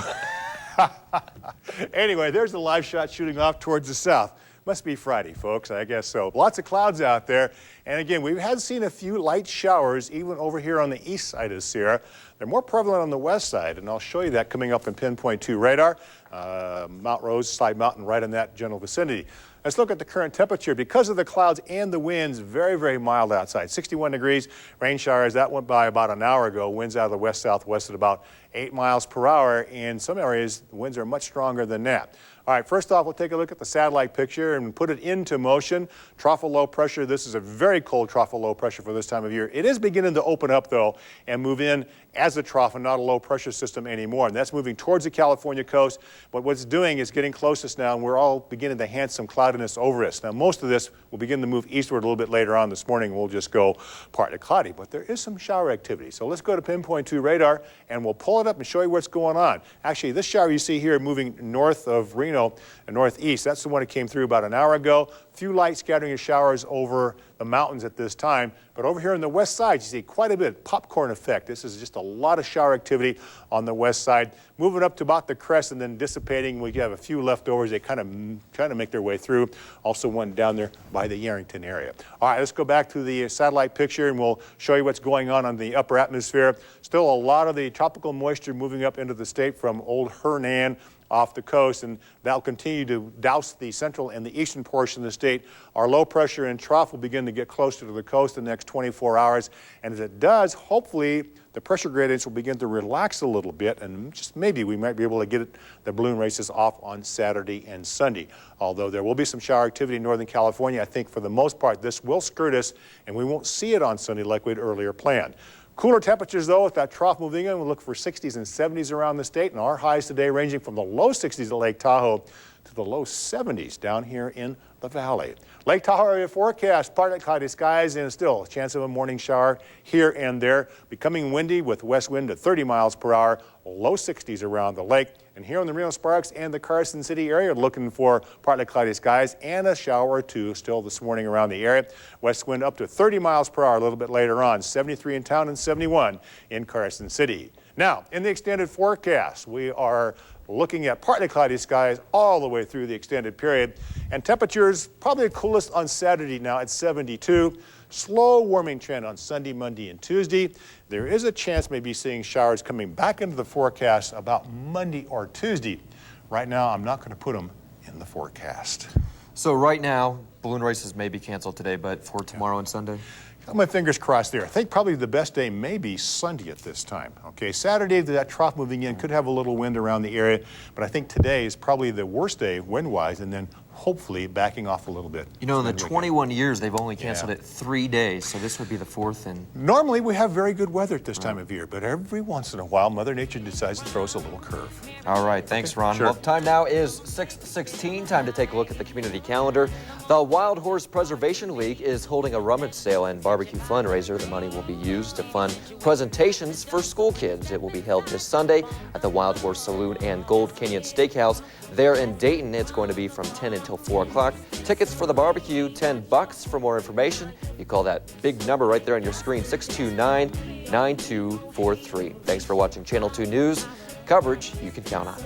Anyway, there's the live shot shooting off towards the south. Must be Friday, folks, I guess so. Lots of clouds out there. And again, we have seen a few light showers even over here on the east side of Sierra. They're more prevalent on the west side, and I'll show you that coming up in Pinpoint 2 radar. Mount Rose, Slide Mountain, right in that general vicinity. Let's look at the current temperature. Because of the clouds and the winds, very, very mild outside. 61 degrees, rain showers, that went by about an hour ago. Winds out of the west-southwest at about 8 miles per hour. In some areas, the winds are much stronger than that. All right, first off, we'll take a look at the satellite picture and put it into motion. Trough of low pressure. This is a very cold trough of low pressure for this time of year. It is beginning to open up, though, and move in as a trough and not a low pressure system anymore. And that's moving towards the California coast. But what it's doing is getting closest now, and we're all beginning to hang some cloudiness over us. Now, most of this will begin to move eastward a little bit later on this morning. We'll just go partly cloudy, but there is some shower activity. So let's go to pinpoint 2 radar, and we'll pull it up and show you what's going on. Actually, this shower you see here moving north of Reno and northeast, that's the one that came through about an hour ago. Few light scattering of showers over the mountains at this time, but over here on the west side, you see quite a bit of popcorn effect. This is just a lot of shower activity on the west side, moving up to about the crest and then dissipating. We have a few leftovers. They kind of trying to make their way through. Also one down there by the Yarrington area. All right, let's go back to the satellite picture and we'll show you what's going on the upper atmosphere. Still a lot of the tropical moisture moving up into the state from Old Hernan off the coast, and that'll continue to douse the central and the eastern portion of the state. Our low pressure and trough will begin to get closer to the coast in the next 24 hours, and as it does, hopefully the pressure gradients will begin to relax a little bit, and just maybe we might be able to get the balloon races off on Saturday and Sunday. Although there will be some shower activity in Northern California, I think for the most part this will skirt us, and we won't see it on Sunday like we'd earlier planned. Cooler temperatures, though, with that trough moving in, we'll look for 60s and 70s around the state, and our highs today ranging from the low 60s at Lake Tahoe to the low 70s down here in the valley. Lake Tahoe area forecast, partly cloudy skies and still a chance of a morning shower here and there. Becoming windy with west wind at 30 miles per hour, low 60s around the lake. And here in the Reno Sparks and the Carson City area, looking for partly cloudy skies and a shower or two still this morning around the area. West wind up to 30 miles per hour a little bit later on, 73 in town and 71 in Carson City. Now, in the extended forecast, we are looking at partly cloudy skies all the way through the extended period. And temperatures probably the coolest on Saturday now at 72. Slow warming trend on Sunday, Monday, and Tuesday. There is a chance maybe seeing showers coming back into the forecast about Monday or Tuesday. Right now, I'm not going to put them in the forecast. So right now, balloon races may be canceled today, but for tomorrow and Sunday? Got my fingers crossed there. I think probably the best day may be Sunday at this time. Okay, Saturday, that trough moving in could have a little wind around the area, but I think today is probably the worst day wind-wise, and then hopefully backing off a little bit. You know, in the 21 years, they've only canceled it 3 days, so this would be the 4th. And normally we have very good weather at this time of year, but every once in a while, Mother Nature decides to throw us a little curve. All right, thanks, Ron. Sure. Well, time now is 6:16. Time to take a look at the community calendar. The Wild Horse Preservation League is holding a rummage sale and barbecue fundraiser. The money will be used to fund presentations for school kids. It will be held this Sunday at the Wild Horse Saloon and Gold Canyon Steakhouse there in Dayton. It's going to be from 10 until 4 o'clock. Tickets for the barbecue, $10. For more information, you call that big number right there on your screen, 629-9243. Thanks for watching Channel 2 News. Coverage you can count on.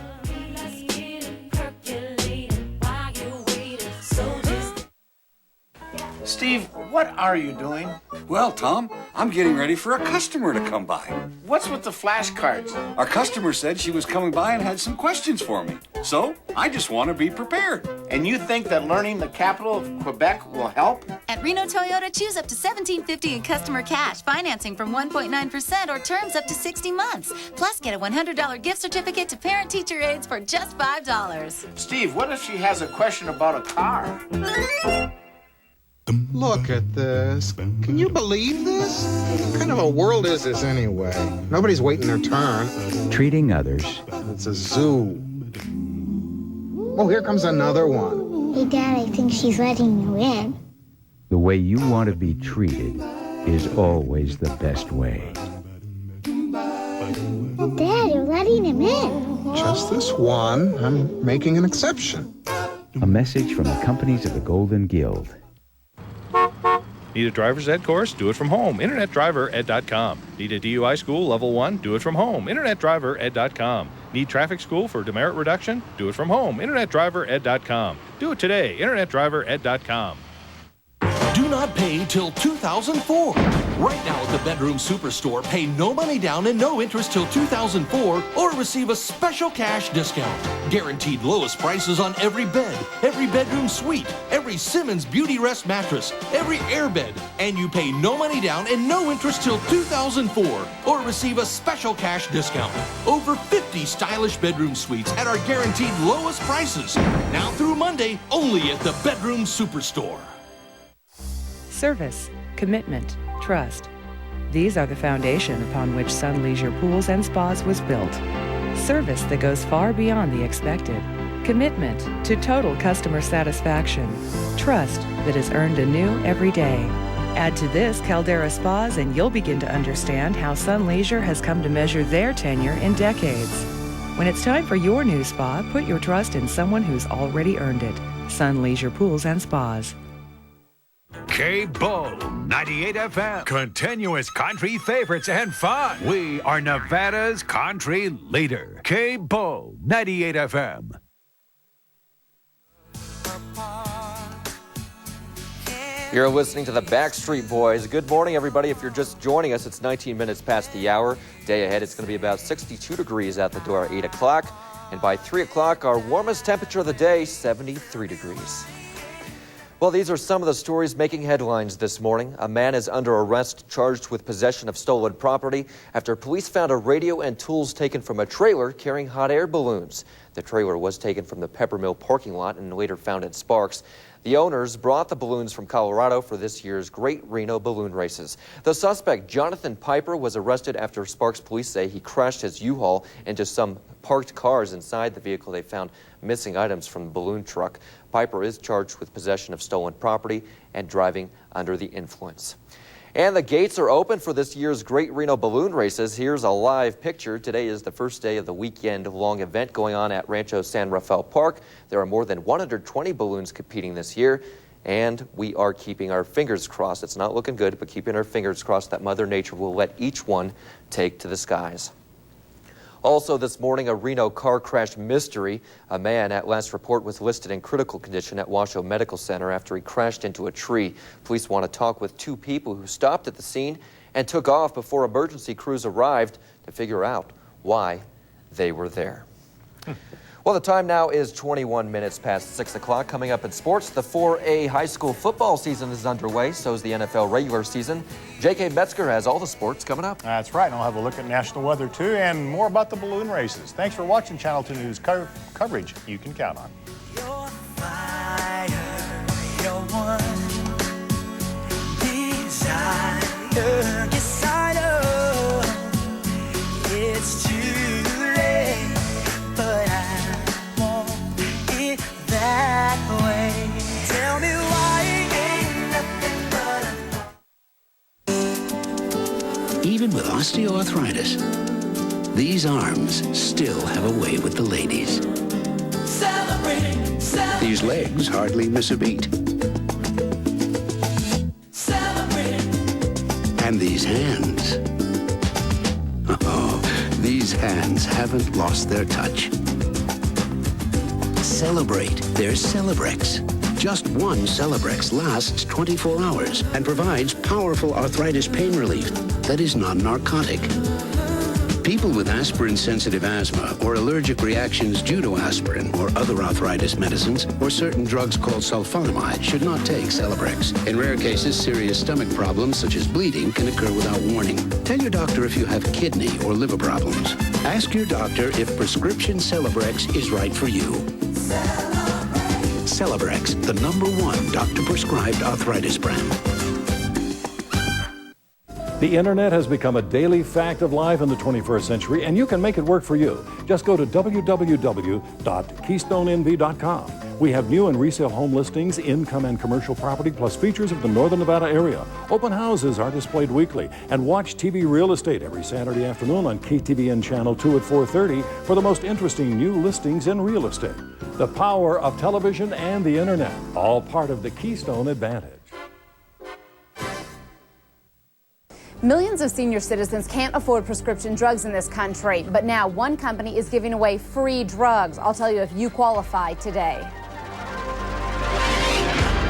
Steve, what are you doing? Well, Tom, I'm getting ready for a customer to come by. What's with the flashcards? Our customer said she was coming by and had some questions for me. So, I just want to be prepared. And you think that learning the capital of Quebec will help? At Reno Toyota, choose up to $1,750 in customer cash, financing from 1.9% or terms up to 60 months. Plus, get a $100 gift certificate to Parent Teacher Aids for just $5. Steve, what if she has a question about a car? Look at this. Can you believe this? What kind of a world is this anyway? Nobody's waiting their turn. Treating others. It's a zoo. Oh, here comes another one. Hey, Dad, I think she's letting you in. The way you want to be treated is always the best way. Well, Dad, you're letting him in. Just this one. I'm making an exception. A message from the companies of the Golden Guild. Need a driver's ed course? Do it from home. InternetDriverEd.com. Need a DUI school level 1? Do it from home. InternetDriverEd.com. Need traffic school for demerit reduction? Do it from home. InternetDriverEd.com. Do it today. InternetDriverEd.com. Do not pay till 2004. Right now at the Bedroom Superstore, pay no money down and no interest till 2004 or receive a special cash discount. Guaranteed lowest prices on every bed, every bedroom suite, every Simmons Beauty Rest mattress, every airbed. And you pay no money down and no interest till 2004 or receive a special cash discount. Over 50 stylish bedroom suites at our guaranteed lowest prices. Now through Monday, only at the Bedroom Superstore. Service, commitment, trust. These are the foundation upon which Sun Leisure Pools and Spas was built. Service that goes far beyond the expected. Commitment to total customer satisfaction. Trust that is earned anew every day. Add to this Caldera Spas and you'll begin to understand how Sun Leisure has come to measure their tenure in decades. When it's time for your new spa, put your trust in someone who's already earned it. Sun Leisure Pools and Spas. K-Bull 98 FM. Continuous country favorites and fun. We are Nevada's country leader. K-Bull 98 FM. You're listening to the Backstreet Boys. Good morning, everybody. If you're just joining us, it's 19 minutes past the hour. Day ahead, it's going to be about 62 degrees out the door at 8 o'clock. And by 3 o'clock, our warmest temperature of the day, 73 degrees. Well, these are some of the stories making headlines this morning. A man is under arrest charged with possession of stolen property after police found a radio and tools taken from a trailer carrying hot air balloons. The trailer was taken from the Peppermill parking lot and later found at Sparks. The owners brought the balloons from Colorado for this year's Great Reno balloon races. The suspect, Jonathan Piper, was arrested after Sparks police say he crashed his U-Haul into some parked cars inside the vehicle. They found missing items from the balloon truck. Piper is charged with possession of stolen property and driving under the influence. And the gates are open for this year's Great Reno balloon races. Here's a live picture. Today is the first day of the weekend-long event going on at Rancho San Rafael Park. There are more than 120 balloons competing this year, and we are keeping our fingers crossed. It's not looking good, but keeping our fingers crossed that Mother Nature will let each one take to the skies. Also this morning, a Reno car crash mystery. A man at last report was listed in critical condition at Washoe Medical Center after he crashed into a tree. Police want to talk with two people who stopped at the scene and took off before emergency crews arrived to figure out why they were there. Well, the time now is 21 minutes past 6 o'clock. Coming up in sports, the 4A high school football season is underway. So is the NFL regular season. J.K. Metzger has all the sports coming up. That's right. And I'll have a look at national weather, too, and more about the balloon races. Thanks for watching Channel 2 News coverage you can count on. You're fire, you're one desire. Yes, I know it's too late, but I want it that way. Tell me why ain't nothing but Even with osteoarthritis, these arms still have a way with the ladies. celebrate, celebrate, These legs hardly miss a beat. celebrate. And these hands, oh, these hands haven't lost their touch. Celebrate. There's Celebrex. Just one Celebrex lasts 24 hours and provides powerful arthritis pain relief that is non-narcotic. People with aspirin-sensitive asthma or allergic reactions due to aspirin or other arthritis medicines or certain drugs called sulfonamide should not take Celebrex. In rare cases, serious stomach problems such as bleeding can occur without warning. Tell your doctor if you have kidney or liver problems. Ask your doctor if prescription Celebrex is right for you. Celebrex, the #1 doctor-prescribed arthritis brand. The internet has become a daily fact of life in the 21st century, and you can make it work for you. Just go to www.keystonenv.com. We have new and resale home listings, income and commercial property, plus features of the Northern Nevada area. Open houses are displayed weekly, and watch TV Real Estate every Saturday afternoon on KTVN Channel 2 at 4:30 for the most interesting new listings in real estate. The power of television and the internet, all part of the Keystone Advantage. Millions of senior citizens can't afford prescription drugs in this country, but now one company is giving away free drugs. I'll tell you if you qualify today.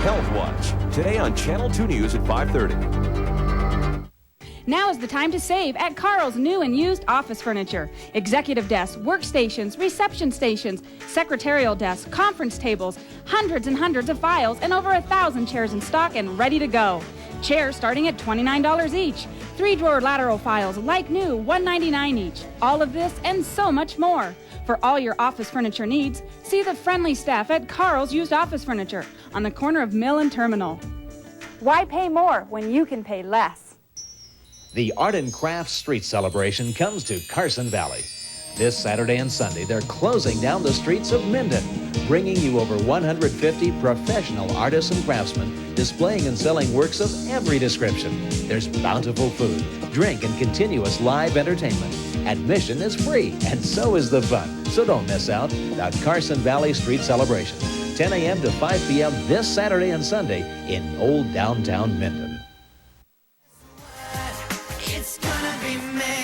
Health Watch, today on Channel 2 News at 5:30. Now is the time to save at Carl's new and used office furniture. Executive desks, workstations, reception stations, secretarial desks, conference tables, hundreds and hundreds of files, and over 1,000 chairs in stock and ready to go. Chairs starting at $29 each. 3-drawer lateral files, like new, $199 each. All of this and so much more. For all your office furniture needs, see the friendly staff at Carl's Used Office Furniture on the corner of Mill and Terminal. Why pay more when you can pay less? The Art and Crafts Street Celebration comes to Carson Valley. This Saturday and Sunday, they're closing down the streets of Minden, bringing you over 150 professional artists and craftsmen displaying and selling works of every description. There's bountiful food, drink, and continuous live entertainment. Admission is free, and so is the fun. So don't miss out. The Carson Valley Street Celebration, 10 a.m. to 5 p.m. this Saturday and Sunday in Old Downtown Minden.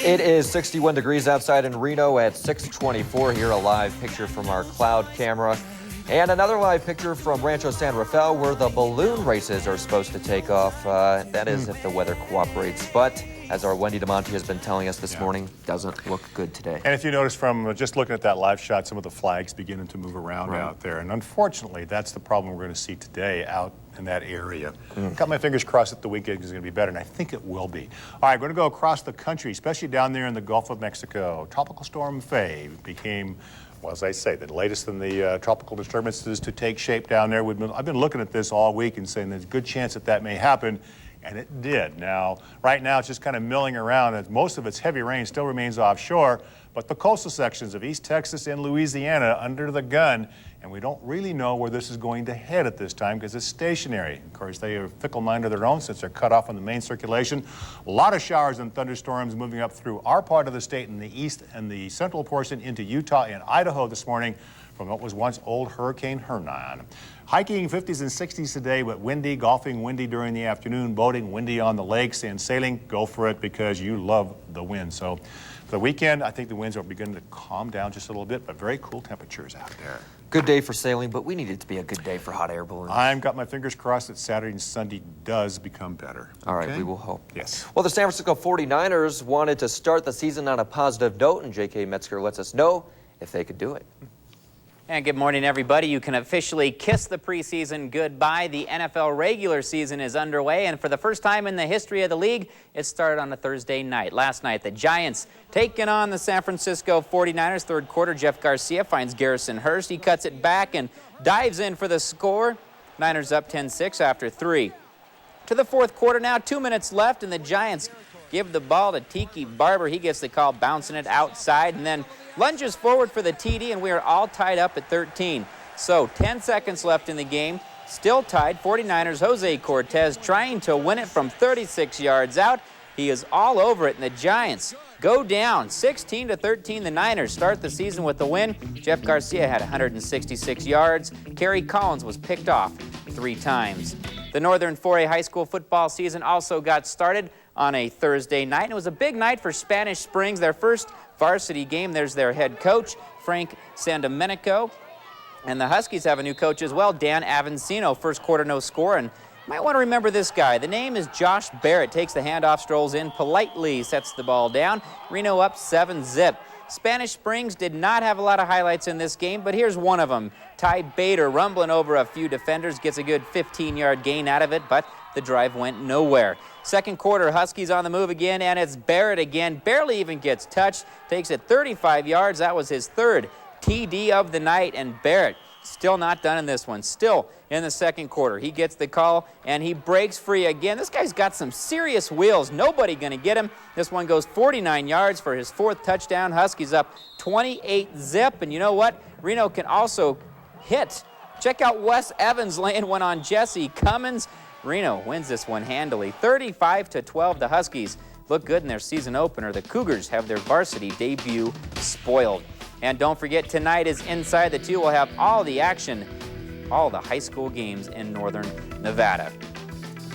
It is 61 degrees outside in Reno at 6:24. Here, a live picture from our cloud camera. And another live picture from Rancho San Rafael, where the balloon races are supposed to take off. That is if the weather cooperates. But as our Wendy Damonte has been telling us this morning, doesn't look good today. And if you notice from just looking at that live shot, some of the flags beginning to move around out there. And unfortunately, that's the problem we're going to see today out in that area. Got my fingers crossed that the weekend is going to be better, and I think it will be. All right, we're going to go across the country, especially down there in the Gulf of Mexico. Tropical Storm Faye became, well, as I say, the latest in the tropical disturbances to take shape down there. I've been looking at this all week and saying there's a good chance that that may happen, and it did. Now, right now, it's just kind of milling around, and most of its heavy rain still remains offshore, but the coastal sections of East Texas and Louisiana under the gun, and we don't really know where this is going to head at this time because it's stationary. Of course, they are fickle mind of their own since they're cut off on the main circulation. A lot of showers and thunderstorms moving up through our part of the state in the east and the central portion into Utah and Idaho this morning from what was once old Hurricane Hernan. Hiking 50s and 60s today, but windy, golfing windy during the afternoon, boating windy on the lakes, and sailing, go for it because you love the wind. So for the weekend, I think the winds are beginning to calm down just a little bit, but very cool temperatures out there. Good day for sailing, but we need it to be a good day for hot air balloons. I've got my fingers crossed that Saturday and Sunday does become better. All right, we will hope. Yes. Well, the San Francisco 49ers wanted to start the season on a positive note, and J.K. Metzger lets us know if they could do it. And good morning, everybody. You can officially kiss the preseason goodbye. The NFL regular season is underway, and for the first time in the history of the league, it started on a Thursday night. Last night, the Giants taking on the San Francisco 49ers. Third quarter, Jeff Garcia finds Garrison Hurst. He cuts it back and dives in for the score. Niners up 10-6 after 3. To the fourth quarter now, 2 minutes left, and the Giants give the ball to Tiki Barber. He gets the call, bouncing it outside, and then lunges forward for the TD, and we are all tied up at 13. So 10 seconds left in the game, still tied. 49ers Jose Cortez trying to win it from 36 yards out. He is all over it, and the Giants go down 16-13. The Niners start the season with the win. Jeff Garcia had 166 yards. Kerry Collins was picked off 3 times. The Northern 4A high school football season also got started on a Thursday night. And it was a big night for Spanish Springs, their first varsity game. There's their head coach, Frank Sandomenico. And the Huskies have a new coach as well, Dan Avancino. First quarter, no score. And you might want to remember this guy. The name is Josh Barrett. Takes the handoff, strolls in, politely sets the ball down. Reno up 7-zip. Spanish Springs did not have a lot of highlights in this game, but here's one of them. Ty Bader rumbling over a few defenders, gets a good 15-yard gain out of it, but the drive went nowhere. Second quarter, Huskies on the move again, and it's Barrett again. Barely even gets touched. Takes it 35 yards. That was his third TD of the night, and Barrett still not done in this one. Still in the second quarter. He gets the call, and he breaks free again. This guy's got some serious wheels. Nobody going to get him. This one goes 49 yards for his 4th touchdown. Huskies up 28-zip, and you know what? Reno can also hit. Check out Wes Evans laying one on Jesse Cummins. Reno wins this one handily, 35-12. The Huskies look good in their season opener. The Cougars have their varsity debut spoiled. And don't forget, tonight is Inside the Two. We'll have all the action, all the high school games in northern Nevada.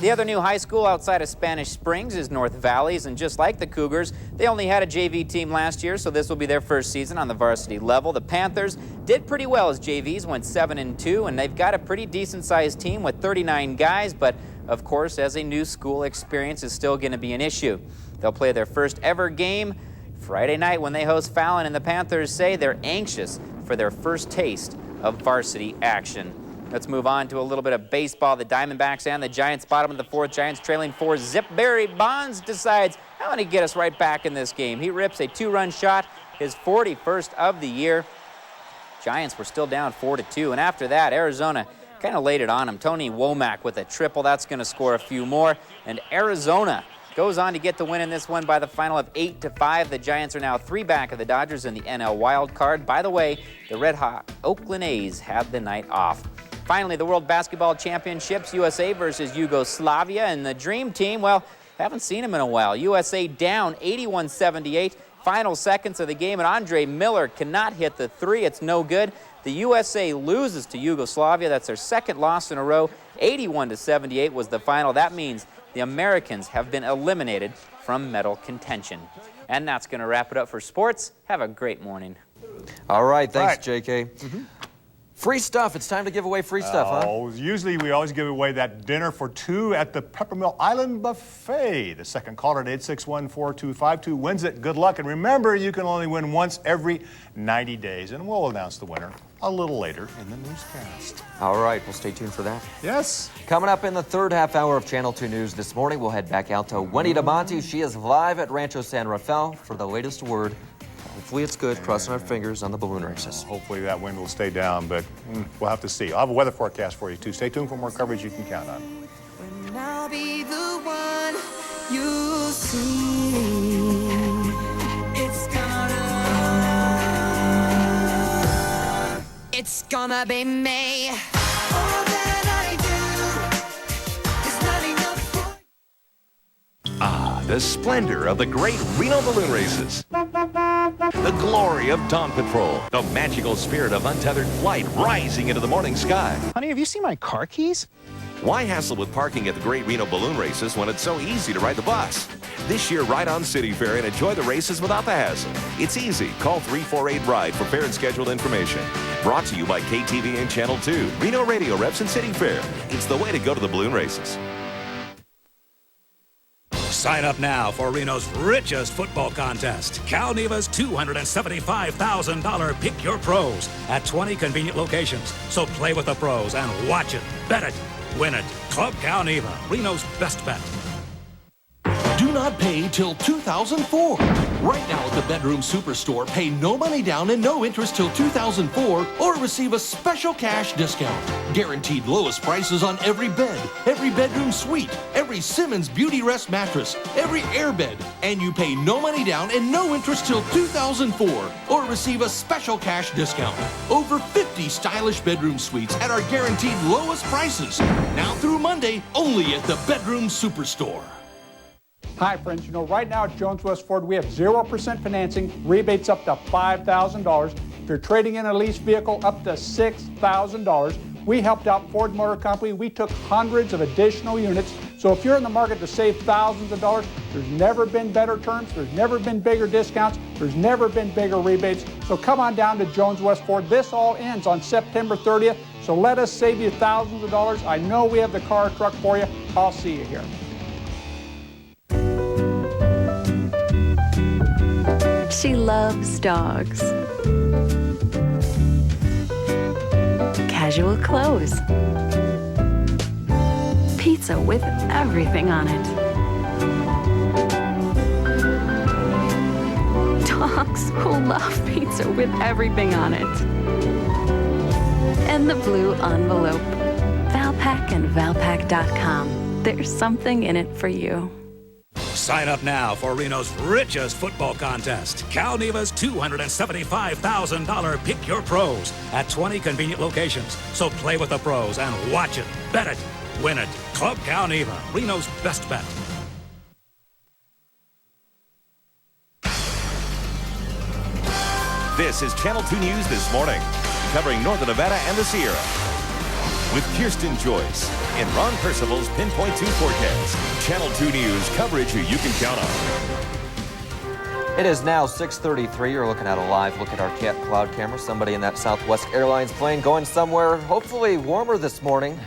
The other new high school outside of Spanish Springs is North Valleys, and just like the Cougars, they only had a JV team last year, so this will be their first season on the varsity level. The Panthers did pretty well as JVs, went 7-2, and they've got a pretty decent-sized team with 39 guys, but of course, as a new school, experience is still going to be an issue. They'll play their first ever game Friday night when they host Fallon, and the Panthers say they're anxious for their first taste of varsity action. Let's move on to a little bit of baseball. The Diamondbacks and the Giants, bottom of the 4th. Giants trailing 4-zip. Barry Bonds decides, I'm going to get us right back in this game. He rips a 2-run shot, his 41st of the year. Giants were still down 4-2, and after that, Arizona kind of laid it on him. Tony Womack with a triple. That's going to score a few more, and Arizona goes on to get the win in this one by the final of 8-5. The Giants are now 3 back of the Dodgers in the NL wild card. By the way, the red-hot Oakland A's had the night off. Finally, the World Basketball Championships, USA versus Yugoslavia, and the Dream Team, well, haven't seen them in a while. USA down 81-78. Final seconds of the game, and Andre Miller cannot hit the three. It's no good. The USA loses to Yugoslavia. That's their second loss in a row. 81-78 was the final. That means the Americans have been eliminated from medal contention. And that's going to wrap it up for sports. Have a great morning. All right, thanks, JK. Free stuff. It's time to give away free stuff, huh? Usually we always give away that dinner for two at the Peppermill Island Buffet. The second caller at 861-4252 wins it. Good luck. And remember, you can only win once every 90 days. And we'll announce the winner a little later in the newscast. All right, well, stay tuned for that. Yes. Coming up in the third half hour of Channel 2 News this morning, we'll head back out to Wendy Damonte. She is live at Rancho San Rafael for the latest word. Hopefully it's good, crossing our fingers on the balloon races. Hopefully that wind will stay down, but we'll have to see. I'll have a weather forecast for you, too. Stay tuned for more coverage you can count on. And I'll be the one you see. It's gonna be me. All that I do is not enough for... Ah, the splendor of the great Reno balloon races. The glory of Dawn Patrol. The magical spirit of untethered flight rising into the morning sky. Honey, have you seen my car keys? Why hassle with parking at the Great Reno Balloon Races when it's so easy to ride the bus? This year, ride on City Fair and enjoy the races without the hassle. It's easy. Call 348-RIDE for fare and scheduled information. Brought to you by KTVN Channel 2, Reno Radio Reps and City Fair. It's the way to go to the balloon races. Sign up now for Reno's richest football contest. Cal Neva's $275,000 Pick Your Pros at 20 convenient locations. So play with the pros and watch it, bet it, win it. Club Cal Neva, Reno's best bet. Do not pay till 2004. Right now at the Bedroom Superstore, pay no money down and no interest till 2004 or receive a special cash discount. Guaranteed lowest prices on every bed, every bedroom suite, every Simmons Beauty Rest mattress, every airbed. And you pay no money down and no interest till 2004 or receive a special cash discount. Over 50 stylish bedroom suites at our guaranteed lowest prices. Now through Monday, only at the Bedroom Superstore. Hi, friends. You know, right now at Jones West Ford, we have 0% financing, rebates up to $5,000. If you're trading in a leased vehicle, up to $6,000. We helped out Ford Motor Company. We took hundreds of additional units. So if you're in the market to save thousands of dollars, there's never been better terms. There's never been bigger discounts. There's never been bigger rebates. So come on down to Jones West Ford. This all ends on September 30th. So let us save you thousands of dollars. I know we have the car or truck for you. I'll see you here. She loves dogs. Casual clothes. Pizza with everything on it. Dogs who love pizza with everything on it. And the blue envelope. Valpak and Valpak.com. There's something in it for you. Sign up now for Reno's richest football contest. Cal Neva's $275,000 Pick Your Pros at 20 convenient locations. So play with the pros and watch it, bet it, win it. Club Cal Neva, Reno's best bet. This is Channel 2 News this morning, covering Northern Nevada and the Sierra. With Kirsten Joyce and Ron Percival's Pinpoint 2 forecast. Channel 2 News coverage you can count on. It is now 6:33. You're looking at a live look at our cloud camera. Somebody in that Southwest Airlines plane going somewhere hopefully warmer this morning.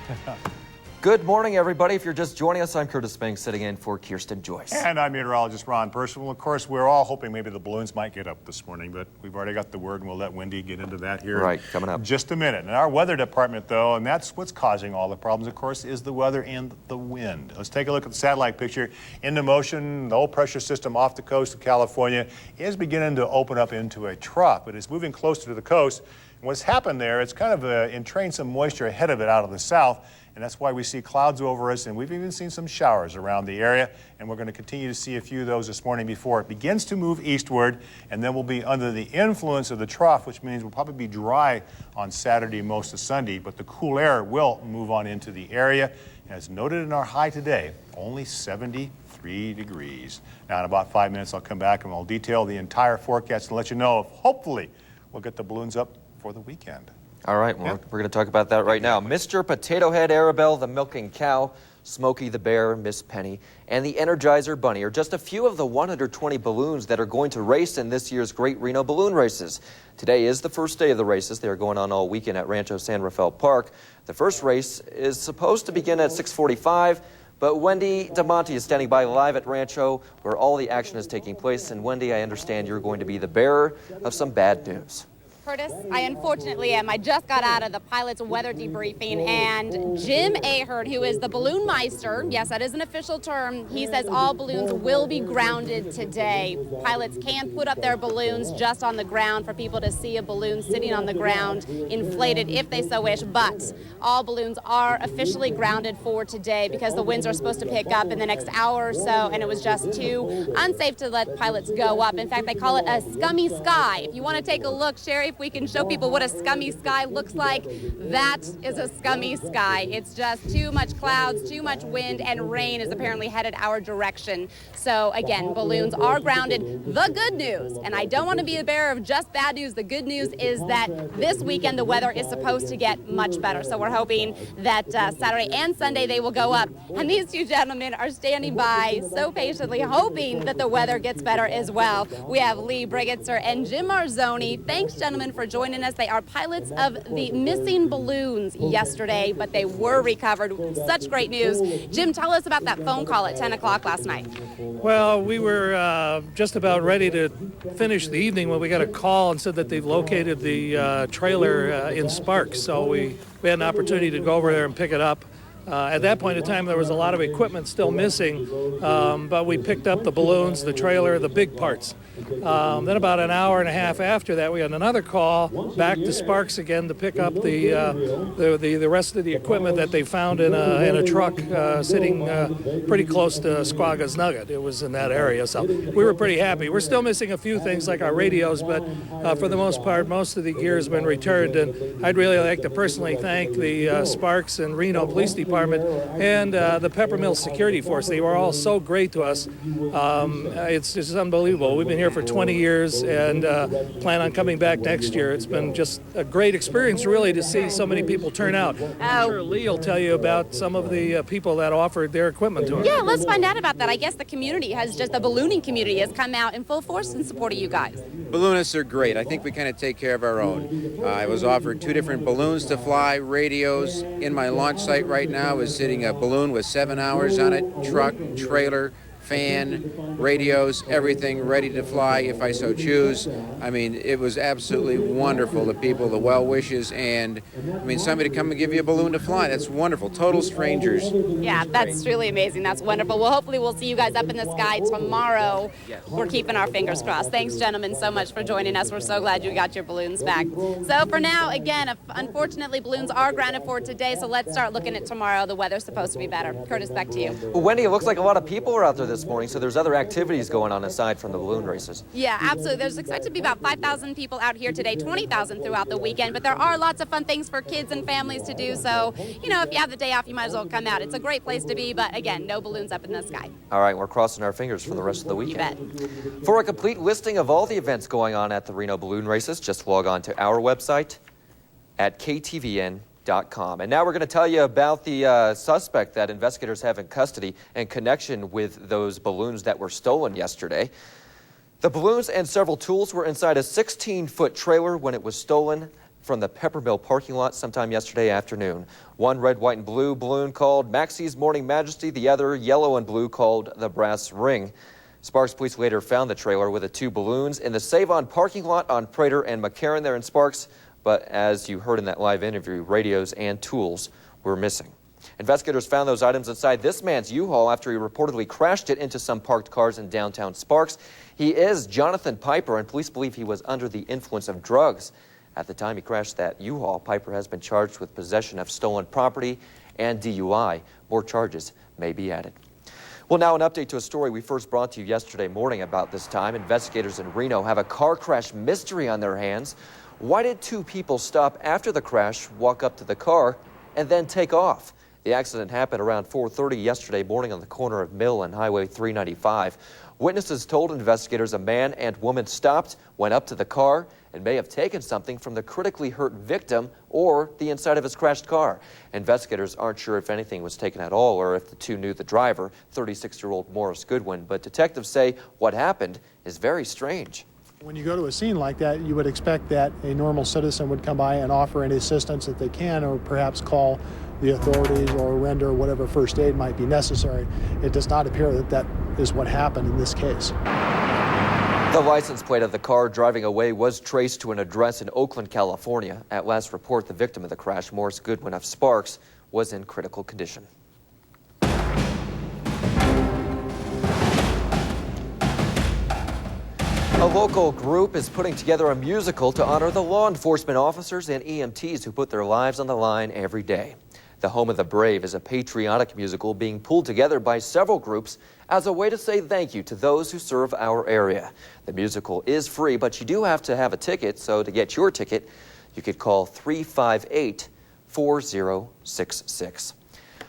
Good morning, everybody. If you're just joining us, I'm Kurtis Ming, sitting in for Kirsten Joyce. And I'm meteorologist Ron Percival. Of course, we're all hoping maybe the balloons might get up this morning, but we've already got the word, and we'll let Wendy get into that here right, coming up. in just a minute. And our weather department, though, and that's what's causing all the problems, of course, is the weather and the wind. Let's take a look at the satellite picture. Into motion, the low pressure system off the coast of California is beginning to open up into a trough, but it's moving closer to the coast. What's happened there, it's kind of entrained some moisture ahead of it out of the south, and that's why we see clouds over us, and we've even seen some showers around the area, and we're going to continue to see a few of those this morning before it begins to move eastward, and then we'll be under the influence of the trough, which means we'll probably be dry on Saturday, most of Sunday, but the cool air will move on into the area. As noted in our high today, only 73 degrees. Now, in about 5 minutes, I'll come back and I'll detail the entire forecast and let you know if hopefully we'll get the balloons up for the weekend. All right, well, we're going to talk about that right now. Mr. Potato Head Arabelle, the Milking Cow, Smokey the Bear, Miss Penny, and the Energizer Bunny are just a few of the 120 balloons that are going to race in this year's Great Reno Balloon Races. Today is the first day of the races. They are going on all weekend at Rancho San Rafael Park. The first race is supposed to begin at 6:45, but Wendy Damonte is standing by live at Rancho where all the action is taking place. And Wendy, I understand you're going to be the bearer of some bad news. Curtis, I unfortunately am. I just got out of the pilot's weather debriefing, and Jim Ahern, who is the balloon meister, yes, that is an official term, he says all balloons will be grounded today. Pilots can put up their balloons just on the ground for people to see a balloon sitting on the ground, inflated if they so wish, but all balloons are officially grounded for today because the winds are supposed to pick up in the next hour or so, and it was just too unsafe to let pilots go up. In fact, they call it a scummy sky. If you want to take a look, Sherry, if we can show people what a scummy sky looks like, that is a scummy sky. It's just too much clouds, too much wind, and rain is apparently headed our direction. So again, balloons are grounded. The good news, and I don't want to be the bearer of just bad news, the good news is that this weekend the weather is supposed to get much better. So we're hoping that Saturday and Sunday they will go up. And these two gentlemen are standing by so patiently, hoping that the weather gets better as well. We have Lee Brigitzer and Jim Marzoni. Thanks, gentlemen, for joining us. They are pilots of the missing balloons yesterday, but they were recovered. Such great news. Jim, tell us about that phone call at 10 o'clock last night. Well, we were just about ready to finish the evening when we got a call and said that they've located the trailer in Sparks. So we had an opportunity to go over there and pick it up. At that point in time, there was a lot of equipment still missing, but we picked up the balloons, the trailer, the big parts. Then about an hour and a half after that, we had another call back to Sparks again to pick up the rest of the equipment that they found in a truck sitting pretty close to Squaga's Nugget. It was in that area, so we were pretty happy. We're still missing a few things like our radios, but for the most part, most of the gear has been returned. And I'd really like to personally thank the Sparks and Reno Police Department and the Peppermill Security Force. They were all so great to us. It's just unbelievable. We've been here for 20 years and plan on coming back next year. It's been just a great experience, really, to see so many people turn out. I'm sure Lee will tell you about some of the people that offered their equipment to us. Yeah, let's find out about that. I guess the community the ballooning community has come out in full force in support of you guys. Balloonists are great. I think we kind of take care of our own. I was offered 2 different balloons to fly, radios. In my launch site right now is sitting a balloon with 7 hours on it, truck, trailer, fan, radios, everything ready to fly if I so choose. I mean, it was absolutely wonderful, the people, the well wishes, and I mean, somebody to come and give you a balloon to fly. That's wonderful. Total strangers. Yeah, that's really amazing. That's wonderful. Well, hopefully we'll see you guys up in the sky tomorrow. We're keeping our fingers crossed. Thanks, gentlemen, so much for joining us. We're so glad you got your balloons back. So for now, again, unfortunately, balloons are grounded for today, so let's start looking at tomorrow. The weather's supposed to be better. Curtis, back to you. Well, Wendy, it looks like a lot of people are out there this morning, so there's other activities going on aside from the balloon races. Yeah, absolutely. There's expected to be about 5,000 people out here today, 20,000 throughout the weekend, but there are lots of fun things for kids and families to do, so, you know, if you have the day off, you might as well come out. It's a great place to be, but again, no balloons up in the sky. All right, we're crossing our fingers for the rest of the weekend. You bet. For a complete listing of all the events going on at the Reno Balloon Races, just log on to our website at KTVN.com. And now we're going to tell you about the suspect that investigators have in custody in connection with those balloons that were stolen yesterday. The balloons and several tools were inside a 16-foot trailer when it was stolen from the Peppermill parking lot sometime yesterday afternoon. One red, white, and blue balloon called Maxie's Morning Majesty, the other yellow and blue called the Brass Ring. Sparks police later found the trailer with the 2 balloons in the Save-On parking lot on Prater and McCarran there in Sparks. But as you heard in that live interview, radios and tools were missing. Investigators found those items inside this man's U-Haul after he reportedly crashed it into some parked cars in downtown Sparks. He is Jonathan Piper, and police believe he was under the influence of drugs At the time he crashed that U-Haul, Piper has been charged with possession of stolen property and DUI. More charges may be added. Well, now an update to a story we first brought to you yesterday morning about this time. Investigators in Reno have a car crash mystery on their hands. Why did two people stop after the crash, walk up to the car, and then take off? The accident happened around 4:30 yesterday morning on the corner of Mill and Highway 395. Witnesses told investigators a man and woman stopped, went up to the car, and may have taken something from the critically hurt victim or the inside of his crashed car. Investigators aren't sure if anything was taken at all or if the two knew the driver, 36-year-old Morris Goodwin, but detectives say what happened is very strange. When you go to a scene like that, you would expect that a normal citizen would come by and offer any assistance that they can, or perhaps call the authorities or render whatever first aid might be necessary. It does not appear that that is what happened in this case. The license plate of the car driving away was traced to an address in Oakland, California. At last report, the victim of the crash, Morris Goodwin of Sparks, was in critical condition. A local group is putting together a musical to honor the law enforcement officers and EMTs who put their lives on the line every day. The Home of the Brave is a patriotic musical being pulled together by several groups as a way to say thank you to those who serve our area. The musical is free, but you do have to have a ticket, so to get your ticket, you could call 358-4066.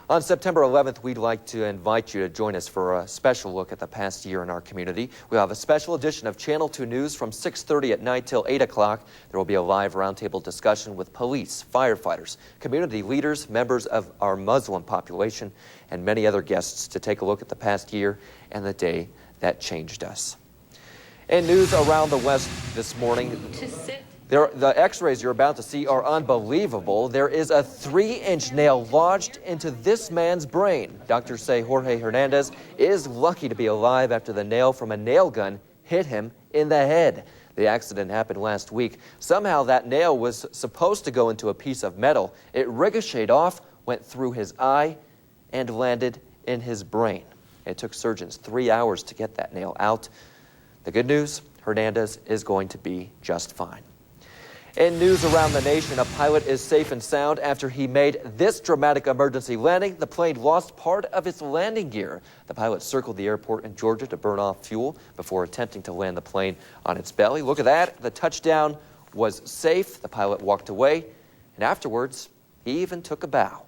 On September 11th, we'd like to invite you to join us for a special look at the past year in our community. We'll have a special edition of Channel 2 News from 6:30 at night till 8 o'clock. There will be a live roundtable discussion with police, firefighters, community leaders, members of our Muslim population, and many other guests to take a look at the past year and the day that changed us. In news around the West this morning, the x-rays you're about to see are unbelievable. There is a 3-inch nail lodged into this man's brain. Doctors say Jorge Hernandez is lucky to be alive after the nail from a nail gun hit him in the head. The accident happened last week. Somehow that nail was supposed to go into a piece of metal. It ricocheted off, went through his eye, and landed in his brain. It took surgeons 3 hours to get that nail out. The good news, Hernandez is going to be just fine. In news around the nation, a pilot is safe and sound after he made this dramatic emergency landing. The plane lost part of its landing gear. The pilot circled the airport in Georgia to burn off fuel before attempting to land the plane on its belly. Look at that. The touchdown was safe. The pilot walked away, and afterwards, he even took a bow.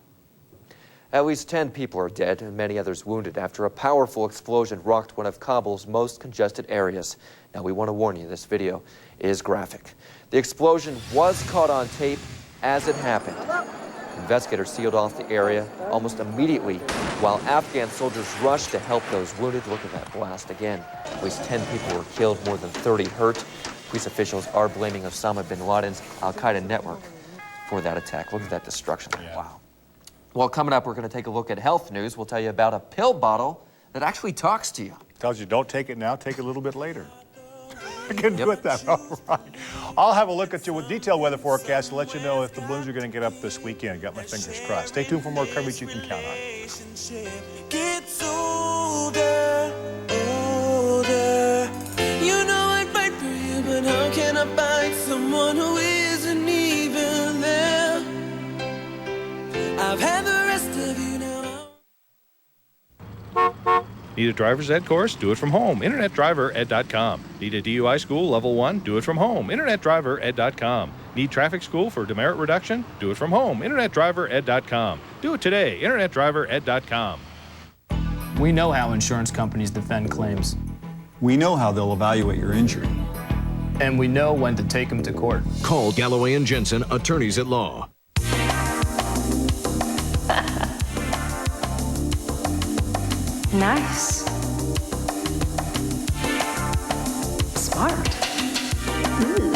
At least 10 people are dead and many others wounded after a powerful explosion rocked one of Kabul's most congested areas. Now, we want to warn you, this video is graphic. The explosion was caught on tape as it happened. Investigators sealed off the area almost immediately while Afghan soldiers rushed to help those wounded. Look at that blast again. At least 10 people were killed, more than 30 hurt. Police officials are blaming Osama bin Laden's al-Qaeda network for that attack. Look at that destruction. Yeah. Wow. Well, coming up, we're going to take a look at health news. We'll tell you about a pill bottle that actually talks to you. Tells you don't take it now, take it a little bit later. I can do it that. All right. I'll have a look at your detailed weather forecast to let you know if the balloons are going to get up this weekend. Got my fingers crossed. Stay tuned for more coverage you can count on. Gets older, older. You know I'd fight for you, but how can I find someone who isn't even there? I've had the rest of you now. Need a driver's ed course? Do it from home. InternetDriverEd.com. Need a DUI school level 1? Do it from home. InternetDriverEd.com. Need traffic school for demerit reduction? Do it from home. InternetDriverEd.com. Do it today. InternetDriverEd.com. We know how insurance companies defend claims. We know how they'll evaluate your injury. And we know when to take them to court. Call Galloway and Jensen, attorneys at law. Nice. Smart. Ooh.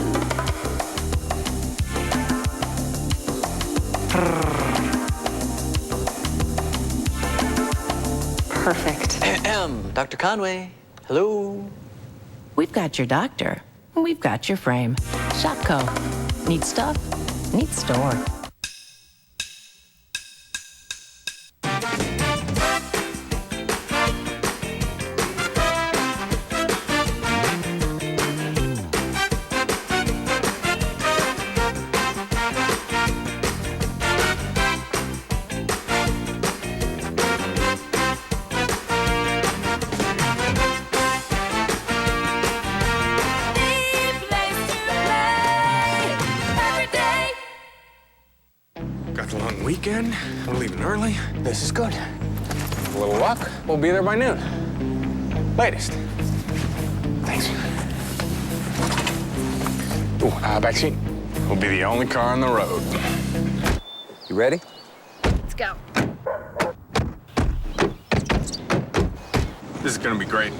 Perfect. Dr. Conway, hello. We've got your doctor. We've got your frame. Shopco. Need stuff? Need store. Got the long weekend. We're leaving early. This is good. A little luck. We'll be there by noon. Latest. Thanks. Ooh, backseat. We'll be the only car on the road. You ready? Let's go. This is gonna be great.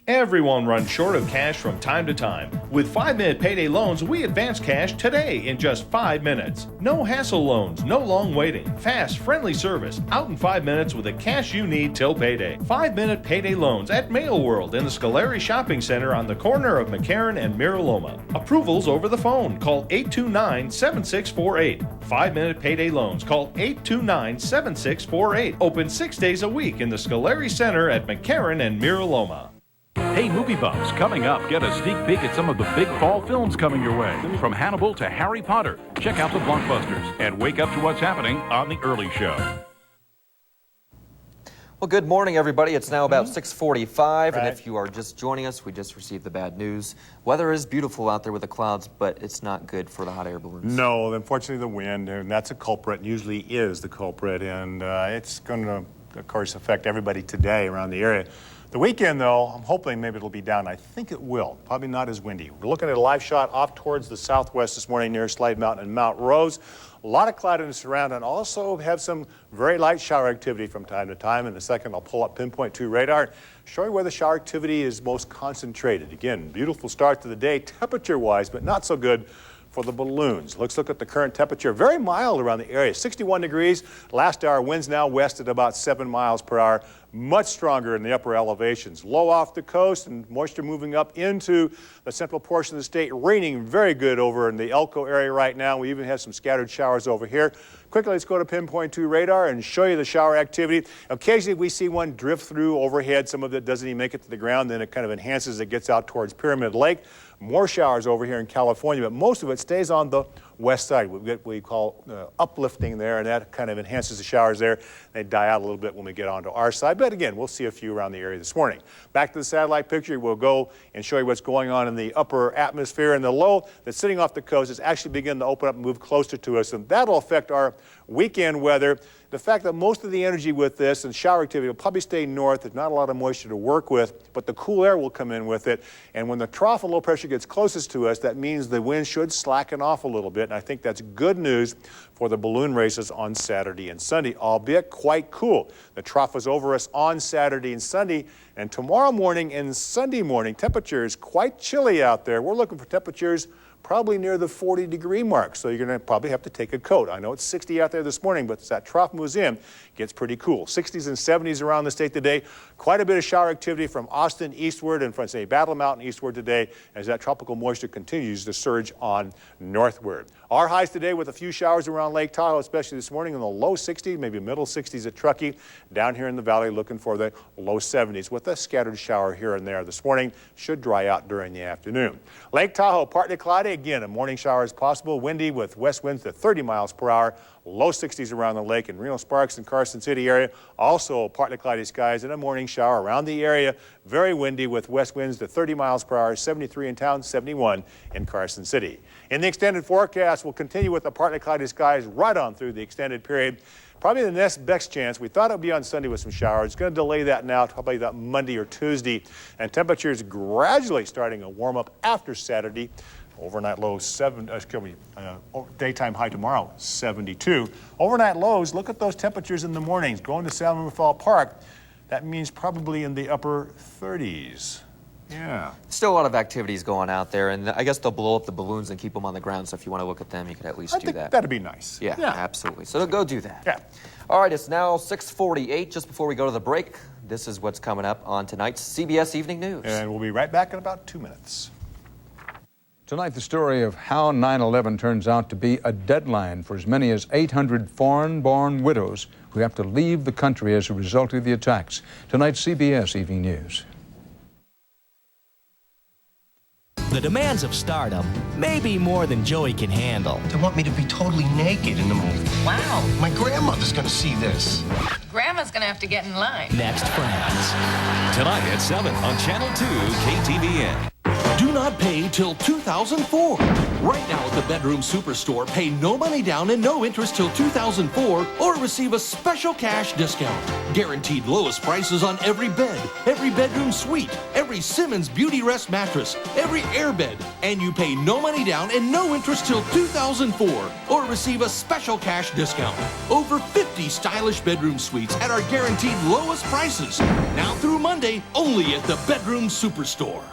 Everyone runs short of cash from time to time. With 5-minute payday loans, we advance cash today in just 5 minutes. No hassle loans, no long waiting. Fast, friendly service, out in 5 minutes with the cash you need till payday. 5-minute payday loans at Mail World in the Scoleri Shopping Center on the corner of McCarran and Miraloma. Approvals over the phone. Call 829-7648. 5-minute payday loans. Call 829-7648. Open 6 days a week in the Scoleri Center at McCarran and Miraloma. Hey, movie buffs, coming up, get a sneak peek at some of the big fall films coming your way. From Hannibal to Harry Potter, check out the blockbusters and wake up to what's happening on The Early Show. Well, good morning, everybody. It's now about 6:45, and if you are just joining us, we just received the bad news. Weather is beautiful out there with the clouds, but it's not good for the hot air balloons. No, unfortunately, the wind, and that's a culprit, usually is the culprit, and it's going to, of course, affect everybody today around the area. The weekend, though, I'm hoping maybe it'll be down. I think it will. Probably not as windy. We're looking at a live shot off towards the southwest this morning near Slide Mountain and Mount Rose. A lot of cloudiness around, and also have some very light shower activity from time to time. In a second, I'll pull up Pinpoint 2 radar, show you where the shower activity is most concentrated. Again, beautiful start to the day temperature-wise, but not so good for the balloons. Let's look at the current temperature. Very mild around the area, 61 degrees. Last hour, winds now west at about 7 miles per hour. Much stronger in the upper elevations. Low off the coast and moisture moving up into the central portion of the state. Raining very good over in the Elko area right now. We even have some scattered showers over here. Quickly, let's go to Pinpoint 2 radar and show you the shower activity. Occasionally, we see one drift through overhead. Some of it doesn't even make it to the ground. Then it kind of enhances as it gets out towards Pyramid Lake. More showers over here in California, but most of it stays on the west side. We get what we call uplifting there, and that kind of enhances the showers there. They die out a little bit when we get onto our side, but again, we'll see a few around the area this morning. Back to the satellite picture, we'll go and show you what's going on in the upper atmosphere, and the low that's sitting off the coast is actually beginning to open up and move closer to us, and that'll affect our weekend weather. The fact that most of the energy with this and shower activity will probably stay north. There's not a lot of moisture to work with, but the cool air will come in with it. And when the trough of low pressure gets closest to us, that means the wind should slacken off a little bit. And I think that's good news for the balloon races on Saturday and Sunday, albeit quite cool. The trough was over us on Saturday and Sunday, and tomorrow morning and Sunday morning, temperatures quite chilly out there. We're looking for temperatures probably near the 40-degree mark, so you're going to probably have to take a coat. I know it's 60 out there this morning, but as that trough moves in, it gets pretty cool. 60s and 70s around the state today. Quite a bit of shower activity from Austin eastward and from, say, Battle Mountain eastward today as that tropical moisture continues to surge on northward. Our highs today with a few showers around Lake Tahoe, especially this morning in the low 60s, maybe middle 60s at Truckee. Down here in the valley looking for the low 70s with a scattered shower here and there this morning. Should dry out during the afternoon. Lake Tahoe, partly cloudy. Again, a morning shower is possible. Windy with west winds to 30 miles per hour. Low 60s around the lake in Reno, Sparks, and Carson City area. Also partly cloudy skies and a morning shower around the area. Very windy with west winds to 30 miles per hour. 73 in town, 71 in Carson City. In the extended forecast, we'll continue with the partly cloudy skies right on through the extended period. Probably the next best chance, we thought it would be on Sunday with some showers. It's going to delay that now, probably that Monday or Tuesday. And temperatures gradually starting to warm up after Saturday. Overnight lows, daytime high tomorrow, 72. Overnight lows, look at those temperatures in the mornings. Going to San Rafael Park, that means probably in the upper 30s. Yeah. Still a lot of activities going out there, and I guess they'll blow up the balloons and keep them on the ground, so if you want to look at them, you could at least do that. That'd be nice. Yeah, absolutely. So go do that. Yeah. All right, it's now 6:48. Just before we go to the break, this is what's coming up on tonight's CBS Evening News. And we'll be right back in about 2 minutes. Tonight, the story of how 9/11 turns out to be a deadline for as many as 800 foreign-born widows who have to leave the country as a result of the attacks. Tonight's CBS Evening News. The demands of stardom may be more than Joey can handle. They want me to be totally naked in the movie. Wow. My grandmother's gonna see this. Grandma's gonna have to get in line. Next, Friends. Tonight at 7 on Channel 2 KTVN. Do not pay till 2004. Right now at the Bedroom Superstore, pay no money down and no interest till 2004 or receive a special cash discount. Guaranteed lowest prices on every bed, every bedroom suite, every Simmons Beauty Rest mattress, every airbed. And you pay no money down and no interest till 2004 or receive a special cash discount. Over 50 stylish bedroom suites at our guaranteed lowest prices. Now through Monday, only at the Bedroom Superstore.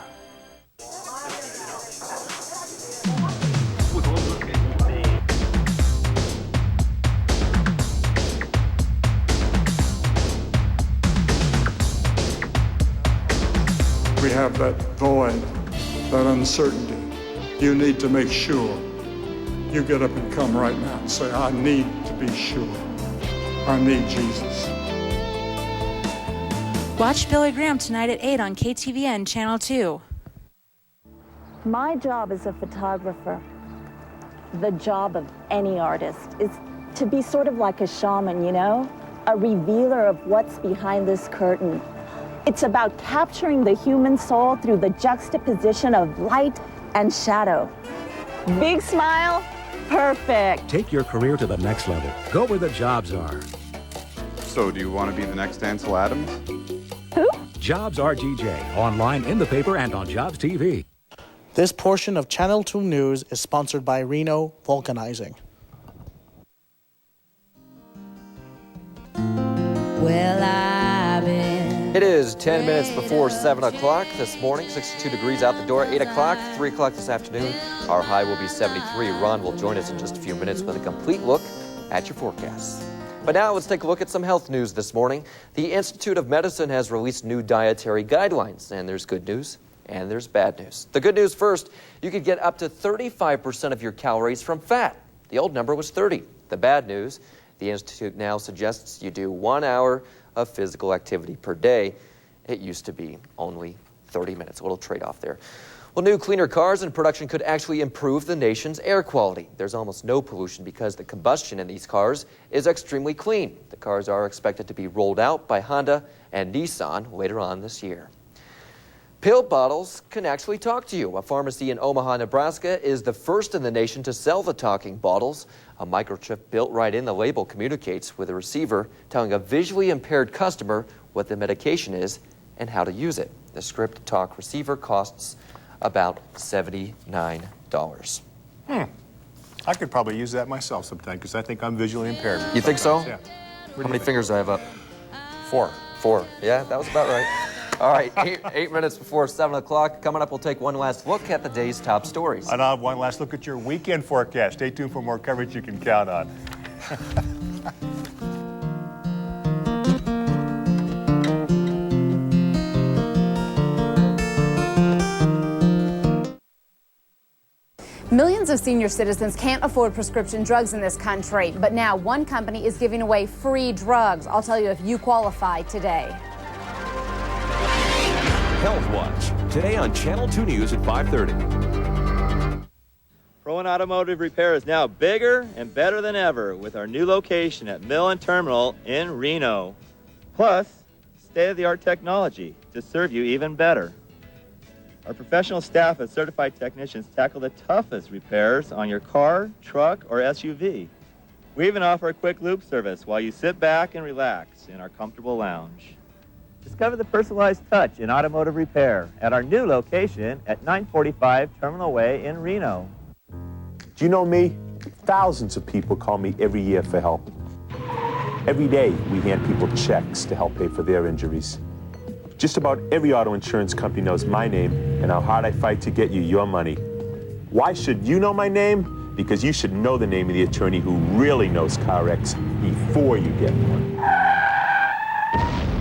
We have that void, that uncertainty. You need to make sure you get up and come right now and say, I need to be sure. I need Jesus. Watch Billy Graham tonight at 8 on KTVN Channel 2. My job as a photographer, the job of any artist, is to be sort of like a shaman, you know? A revealer of what's behind this curtain. It's about capturing the human soul through the juxtaposition of light and shadow. Big smile, perfect. Take your career to the next level. Go where the jobs are. So, do you want to be the next Ansel Adams? Who? Jobs RGJ, online, in the paper, and on Jobs TV. This portion of Channel 2 News is sponsored by Reno Vulcanizing. Well, I've been... It is 10 minutes before 7 o'clock this morning, 62 degrees out the door, 8 o'clock, 3 o'clock this afternoon. Our high will be 73. Ron will join us in just a few minutes with a complete look at your forecasts. But now let's take a look at some health news this morning. The Institute of Medicine has released new dietary guidelines, and there's good news and there's bad news. The good news first, you could get up to 35% of your calories from fat. The old number was 30. The bad news, the Institute now suggests you do 1 hour of physical activity per day. It used to be only 30 minutes. A little trade-off there. Well, new cleaner cars in production could actually improve the nation's air quality. There's almost no pollution because the combustion in these cars is extremely clean. The cars are expected to be rolled out by Honda and Nissan later on this year. Pill bottles can actually talk to you. A pharmacy in Omaha, Nebraska is the first in the nation to sell the talking bottles. A microchip built right in the label communicates with a receiver, telling a visually impaired customer what the medication is and how to use it. The Script Talk receiver costs about $79. I could probably use that myself sometime because I think I'm visually impaired. You think so? Yeah. How many fingers do I have up? 4. 4. Yeah, that was about right. All right, 8 minutes before 7 o'clock. Coming up, we'll take one last look at the day's top stories. And I'll have one last look at your weekend forecast. Stay tuned for more coverage you can count on. Millions of senior citizens can't afford prescription drugs in this country, but now one company is giving away free drugs. I'll tell you if you qualify today. Health Watch, today on Channel 2 News at 5:30. Pro-One Automotive Repair is now bigger and better than ever with our new location at Mill and Terminal in Reno. Plus, state-of-the-art technology to serve you even better. Our professional staff of certified technicians tackle the toughest repairs on your car, truck, or SUV. We even offer a quick loop service while you sit back and relax in our comfortable lounge. Discover the personalized touch in automotive repair at our new location at 945 Terminal Way in Reno. Do you know me? Thousands of people call me every year for help. Every day, we hand people checks to help pay for their injuries. Just about every auto insurance company knows my name and how hard I fight to get you your money. Why should you know my name? Because you should know the name of the attorney who really knows car wrecks before you get one.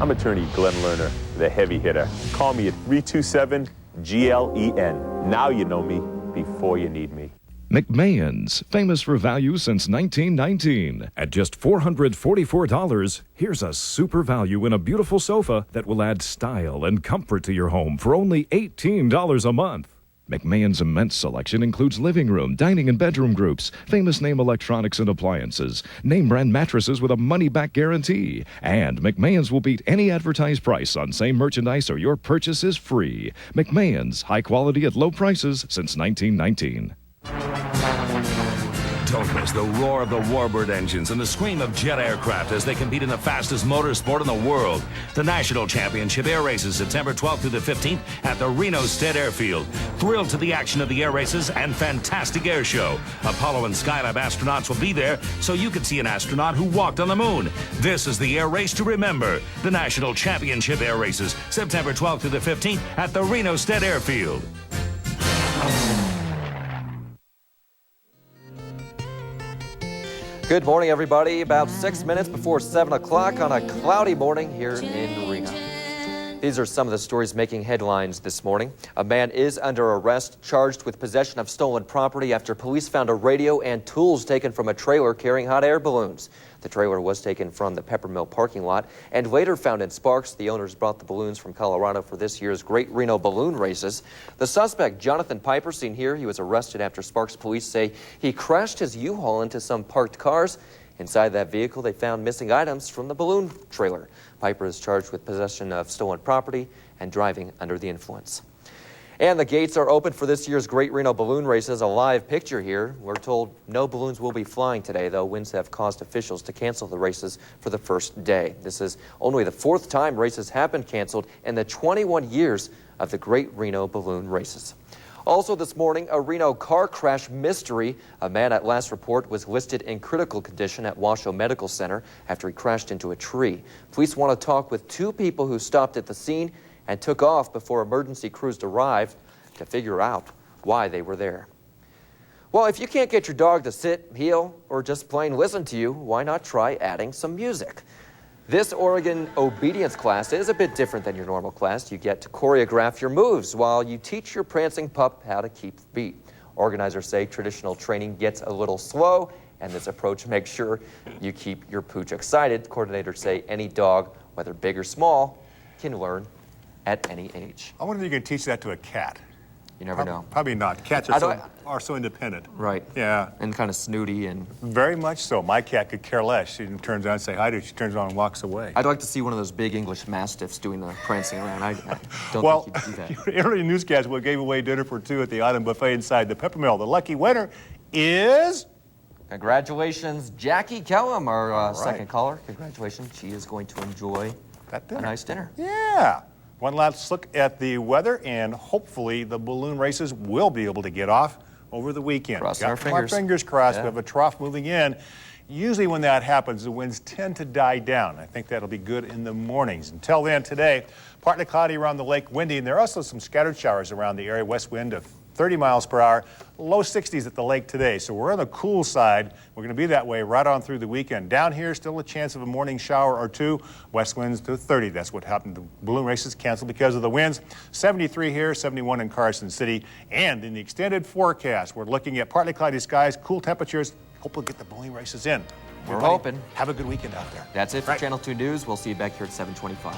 I'm attorney Glenn Lerner, the heavy hitter. Call me at 327-GLEN. Now you know me before you need me. McMahon's, famous for value since 1919. At just $444, here's a super value in a beautiful sofa that will add style and comfort to your home for only $18 a month. McMahon's immense selection includes living room, dining, and bedroom groups, famous name electronics and appliances, name brand mattresses with a money-back guarantee, and McMahon's will beat any advertised price on same merchandise or your purchase is free. McMahon's, high quality at low prices since 1919. Don't miss the roar of the Warbird engines and the scream of jet aircraft as they compete in the fastest motorsport in the world. The National Championship Air Races, September 12th through the 15th at the Reno Stead Airfield. Thrilled to the action of the air races and fantastic air show. Apollo and Skylab astronauts will be there so you can see an astronaut who walked on the moon. This is the air race to remember. The National Championship Air Races, September 12th through the 15th at the Reno Stead Airfield. Good morning, everybody. About 6 minutes before 7 o'clock on a cloudy morning here in Reno. These are some of the stories making headlines this morning. A man is under arrest, charged with possession of stolen property after police found a radio and tools taken from a trailer carrying hot air balloons. The trailer was taken from the Peppermill parking lot and later found in Sparks. The owners brought the balloons from Colorado for this year's Great Reno Balloon Races. The suspect, Jonathan Piper, seen here, he was arrested after Sparks police say he crashed his U-Haul into some parked cars. Inside that vehicle, they found missing items from the balloon trailer. Piper is charged with possession of stolen property and driving under the influence. And the gates are open for this year's Great Reno Balloon Races. A live picture here. We're told no balloons will be flying today, though winds have caused officials to cancel the races for the first day. This is only the fourth time races have been canceled in the 21 years of the Great Reno Balloon Races. Also this morning, a Reno car crash mystery. A man at last report was listed in critical condition at Washoe Medical Center after he crashed into a tree. Police want to talk with two people who stopped at the scene and took off before emergency crews arrived to figure out why they were there. Well, if you can't get your dog to sit, heel, or just plain listen to you, why not try adding some music? This Oregon obedience class is a bit different than your normal class. You get to choreograph your moves while you teach your prancing pup how to keep the beat. Organizers say traditional training gets a little slow, and this approach makes sure you keep your pooch excited. Coordinators say any dog, whether big or small, can learn at any age. I wonder if you can teach that to a cat. You never know. Probably not. Cats are so independent. Right. Yeah. And kind of snooty and... Very much so. My cat could care less. She turns around and say hi to her. She turns around and walks away. I'd like to see one of those big English Mastiffs doing the prancing around. I don't think you could do that. Early Newscast, we gave away dinner for two at the Autumn Buffet inside the Peppermill. The lucky winner is... Congratulations, Jackie Kellum, our second caller. Congratulations. She is going to enjoy a nice dinner. Yeah. One last look at the weather, and hopefully the balloon races will be able to get off over the weekend. Crossing our fingers. Our fingers crossed. We have a trough moving in. Usually when that happens, the winds tend to die down. I think that'll be good in the mornings. Until then, today, partly cloudy around the lake, windy, and there are also some scattered showers around the area. West wind of 30 miles per hour, low 60s at the lake today. So we're on the cool side. We're going to be that way right on through the weekend. Down here, still a chance of a morning shower or two. West winds to 30. That's what happened. The balloon races canceled because of the winds. 73 here, 71 in Carson City. And in the extended forecast, we're looking at partly cloudy skies, cool temperatures. Hope we'll get the balloon races in. We're hoping. Have a good weekend out there. That's it for Channel 2 News. We'll see you back here at 7:25.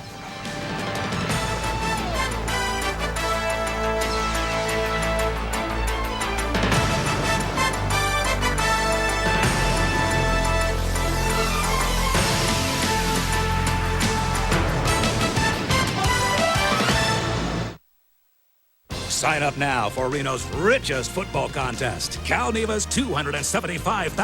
Sign up now for Reno's richest football contest. Cal Neva's $275,000